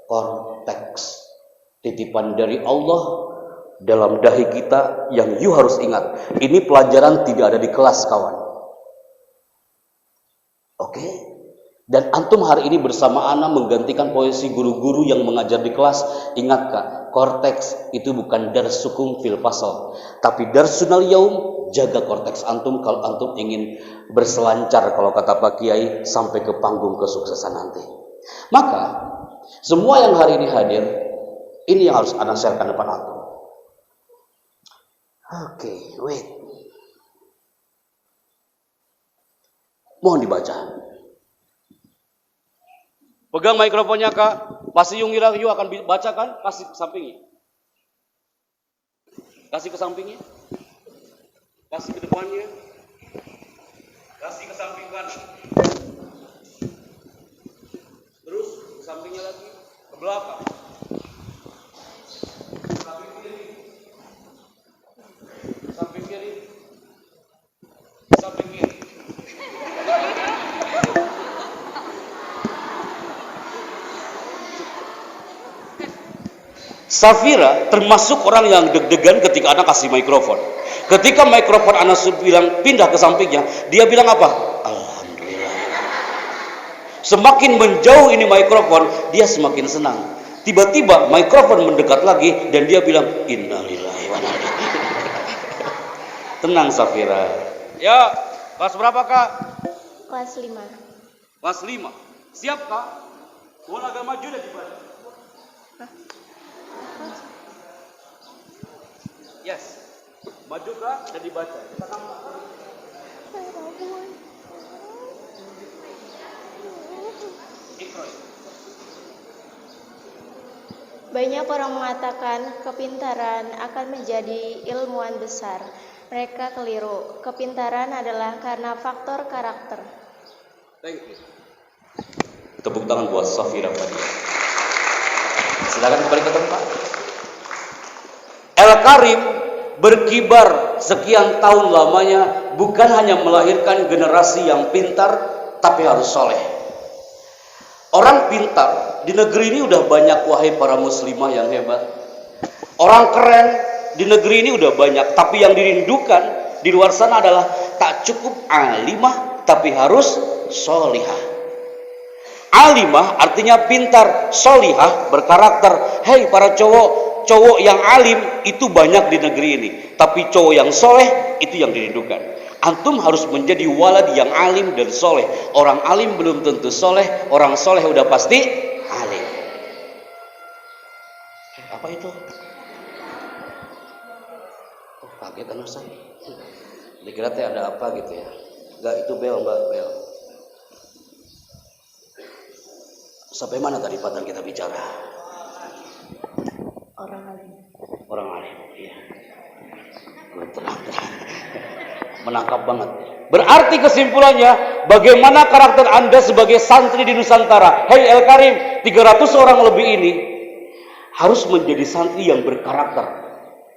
korteks, titipan dari Allah dalam dahi kita yang you harus ingat. Ini pelajaran tidak ada di kelas kawan. Oke? Dan antum hari ini bersama ana menggantikan posisi guru-guru yang mengajar di kelas. Ingat Kak, korteks itu bukan darsukum fil fasal, tapi darsunal yaum. Jaga korteks antum kalau antum ingin berselancar, kalau kata Pak Kiai, sampai ke panggung kesuksesan nanti. Maka semua yang hari ini hadir, ini yang harus ana sharekan depan antum. Oke, wait. Mohon dibaca. Pegang mikrofonnya Kak. Pasti you akan bacakan. Kasih ke sampingnya. Kasih ke sampingnya. Kasih ke depannya. Kasih ke samping kanan. Terus ke sampingnya lagi. Ke belakang. Samping kiri. Samping kiri. Samping kiri. Safira termasuk orang yang deg-degan ketika anak kasih mikrofon. Ketika mikrofon anak bilang pindah ke sampingnya, dia bilang apa? Alhamdulillah. Semakin menjauh ini mikrofon, dia semakin senang. Tiba-tiba mikrofon mendekat lagi dan dia bilang innalillahi wa inna ilaihi raji'un. Tenang Safira. Ya, kelas berapa Kak? Kelas 5. Kelas 5. Siap Kak? Mohon agak maju dan dibaca. Yes. Maju Kak dan dibaca. Kita nampak. Banyak orang mengatakan kepintaran akan menjadi ilmuwan besar. Mereka keliru. Kepintaran adalah karena faktor karakter. Thank you. Tepuk tangan buat Safira tadi. Silakan kembali ke tempat. El Karim berkibar sekian tahun lamanya bukan hanya melahirkan generasi yang pintar, tapi harus soleh. Orang pintar di negeri ini udah banyak, wahai para muslimah yang hebat. Orang keren di negeri ini udah banyak, tapi yang dirindukan di luar sana adalah tak cukup alimah, tapi harus solihah. Alimah artinya pintar, solihah berkarakter. Hei para cowok yang alim itu banyak di negeri ini, tapi cowok yang soleh itu yang dirindukan. Antum harus menjadi walad yang alim dan soleh. Orang alim belum tentu soleh, orang soleh udah pasti alim. Apa itu? Oh, kaget anak saya. Dikira teh ada apa gitu ya? Enggak, itu bel mbak, bel. Sampai mana tadi Pak kita bicara? Orang alim. Orang alim, iya. Tenang. Menangkap banget. Berarti kesimpulannya, bagaimana karakter Anda sebagai santri di Nusantara? Hei El Karim, 300 orang lebih ini harus menjadi santri yang berkarakter.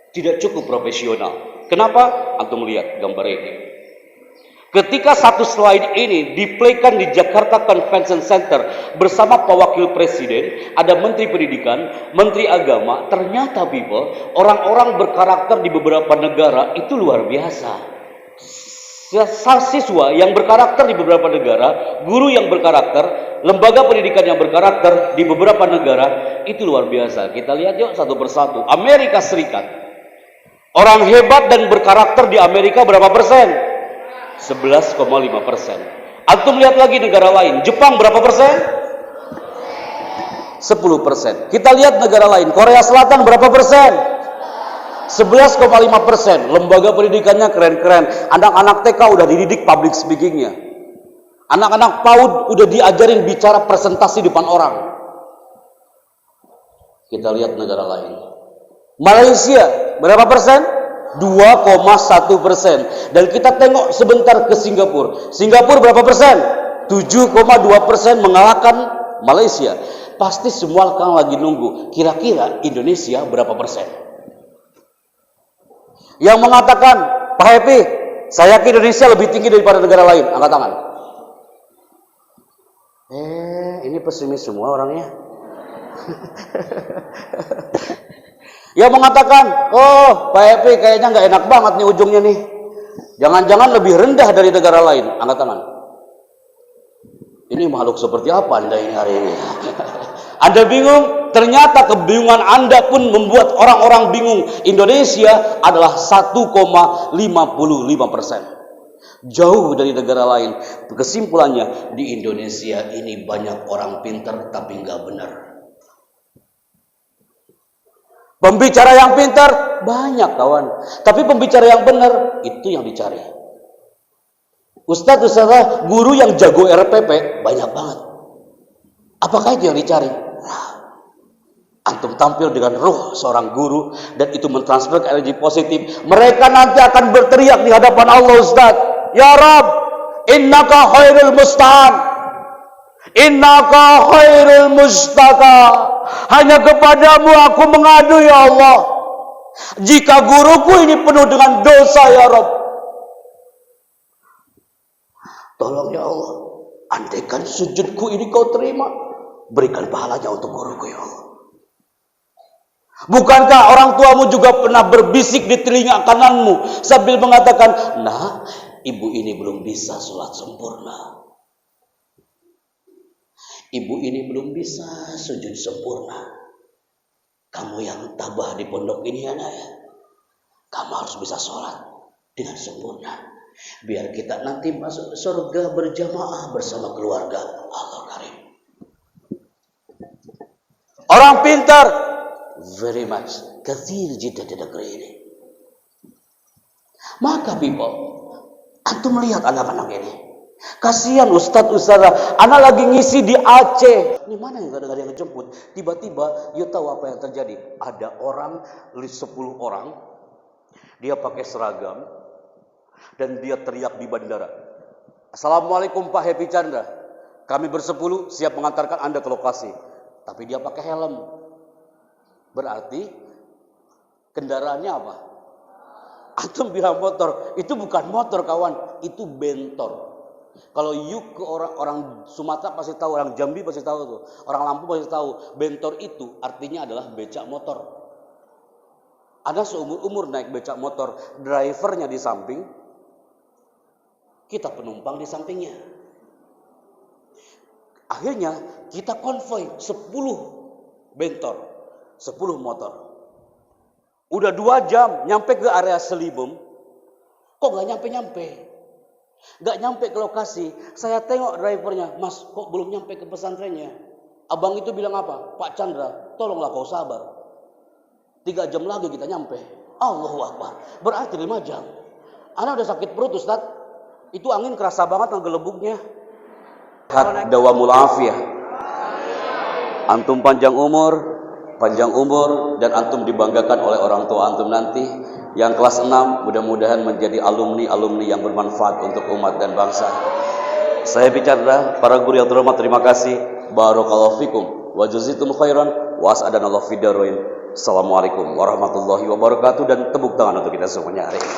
Tidak cukup profesional. Kenapa? Antum lihat gambar ini. Ketika satu slide ini diplaykan di Jakarta Convention Center bersama Pak Wakil Presiden, ada Menteri Pendidikan, Menteri Agama, ternyata people, orang-orang berkarakter di beberapa negara itu luar biasa. Siswa yang berkarakter di beberapa negara, guru yang berkarakter, lembaga pendidikan yang berkarakter di beberapa negara, itu luar biasa. Kita lihat yuk satu persatu. Amerika Serikat. Orang hebat dan berkarakter di Amerika berapa persen? 11,5%. Antum lihat lagi negara lain. Jepang berapa persen? 10%. Kita lihat negara lain. Korea Selatan berapa persen? 11,5%. Lembaga pendidikannya keren-keren. Anak-anak TK udah dididik public speakingnya. Anak-anak PAUD udah diajarin bicara presentasi depan orang. Kita lihat negara lain. Malaysia berapa persen? 2,1%. Dan kita tengok sebentar ke Singapura. Singapura berapa persen? 7,2% mengalahkan Malaysia. Pasti semua kan lagi nunggu. Kira-kira Indonesia berapa persen? Yang mengatakan, Pak Happy, saya yakin Indonesia lebih tinggi daripada negara lain. Angkat tangan. Ini pesimis semua orangnya. Yang mengatakan, oh Pak Happy kayaknya nggak enak banget nih ujungnya nih. Jangan-jangan lebih rendah dari negara lain. Angkat tangan. Ini makhluk seperti apa Anda ini hari ini? Anda bingung? Ternyata kebingungan Anda pun membuat orang-orang bingung. Indonesia adalah 1,55%. Jauh dari negara lain. Kesimpulannya, di Indonesia ini banyak orang pintar tapi nggak benar. Pembicara yang pintar banyak kawan. Tapi pembicara yang benar itu yang dicari. Ustadz, guru yang jago RPP banyak banget. Apakah itu yang dicari? Antum tampil dengan ruh seorang guru dan itu mentransfer ke energi positif. Mereka nanti akan berteriak di hadapan Allah, Ustaz, Ya Rab, innaka khairul musta'an, innaka khairul mustaka. Hanya kepadamu aku mengadu ya Allah. Jika guruku ini penuh dengan dosa ya Rab, tolong ya Allah, andaikan sujudku ini kau terima, berikan pahalanya untuk guruku ya Allah. Bukankah orang tuamu juga pernah berbisik di telinga kananmu sambil mengatakan, nah, ibu ini belum bisa sholat sempurna. Ibu ini belum bisa sujud sempurna. Kamu yang tabah di pondok ini ya, kamu harus bisa sholat dengan sempurna. Biar kita nanti masuk surga berjamaah bersama keluarga Allah Karim. Orang pintar very much kathir jiddah di negeri ini. Maka people, antum melihat anak-anak ini. Kasihan ustadz, anak lagi ngisi di Aceh. Ini mana yang gak ada yang jemput? Tiba-tiba, you tahu apa yang terjadi? Ada orang, 10 orang, dia pakai seragam, dan dia teriak di bandara. Assalamualaikum Pak Happy Chandra. Kami bersepuluh siap mengantarkan Anda ke lokasi. Tapi dia pakai helm. Berarti kendaraannya apa? Antum bilang motor. Itu bukan motor kawan, itu bentor. Kalau you ke orang Sumatera pasti tahu, orang Jambi pasti tahu tuh, orang Lampung pasti tahu. Bentor itu artinya adalah becak motor. Ada seumur-umur naik becak motor, drivernya di samping, kita penumpang di sampingnya. Akhirnya kita konvoy 10 bentor, 10 motor. Udah 2 jam nyampe ke area Selibum, kok gak nyampe-nyampe? Gak nyampe ke lokasi. Saya tengok drivernya, Mas kok belum nyampe ke pesantrennya? Abang itu bilang apa? Pak Chandra, tolonglah kau sabar, 3 jam lagi kita nyampe. Allahu Akbar. Berarti 5 jam. Anak udah sakit perut Ustaz. Itu angin kerasa banget ngegelebuknya. Dawamul afiyah. Antum panjang umur, dan antum dibanggakan oleh orang tua antum nanti. Yang kelas 6 mudah-mudahan menjadi alumni yang bermanfaat untuk umat dan bangsa. Saya bicara para guru yang terhormat, terima kasih. Barakallahu fikum wa jazakumullahu khairan wa as'adanallahu fid dharain. Assalamualaikum warahmatullahi wabarakatuh, dan tepuk tangan untuk kita semuanya hari ini.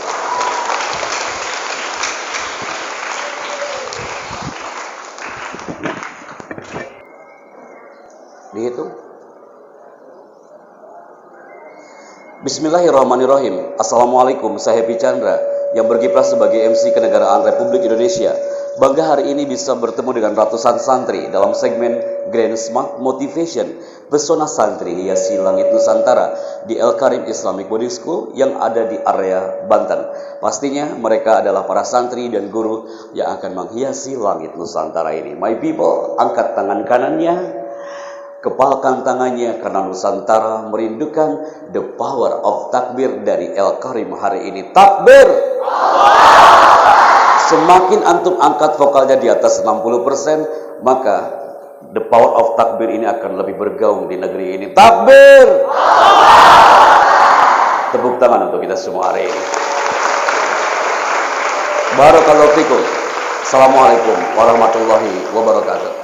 Dihitung. Bismillahirrahmanirrahim. Assalamualaikum, saya Happy Chandra. yang berkiprah sebagai MC Kenegaraan Republik Indonesia. Bangga hari ini bisa bertemu dengan ratusan santri dalam segmen Grand Smart Motivation, Pesona Santri Hiasi Langit Nusantara di El Karim Islamic Boarding School yang ada di area Banten. Pastinya mereka adalah para santri dan guru yang akan menghiasi langit Nusantara ini. My people, angkat tangan kanannya, kepalkan tangannya karena Nusantara merindukan the power of takbir dari El Karim hari ini. Takbir! Semakin antum angkat vokalnya di atas 60%, maka the power of takbir ini akan lebih bergaung di negeri ini. Takbir! Tepuk tangan untuk kita semua hari ini. Barakallahu fikum. Assalamualaikum warahmatullahi wabarakatuh.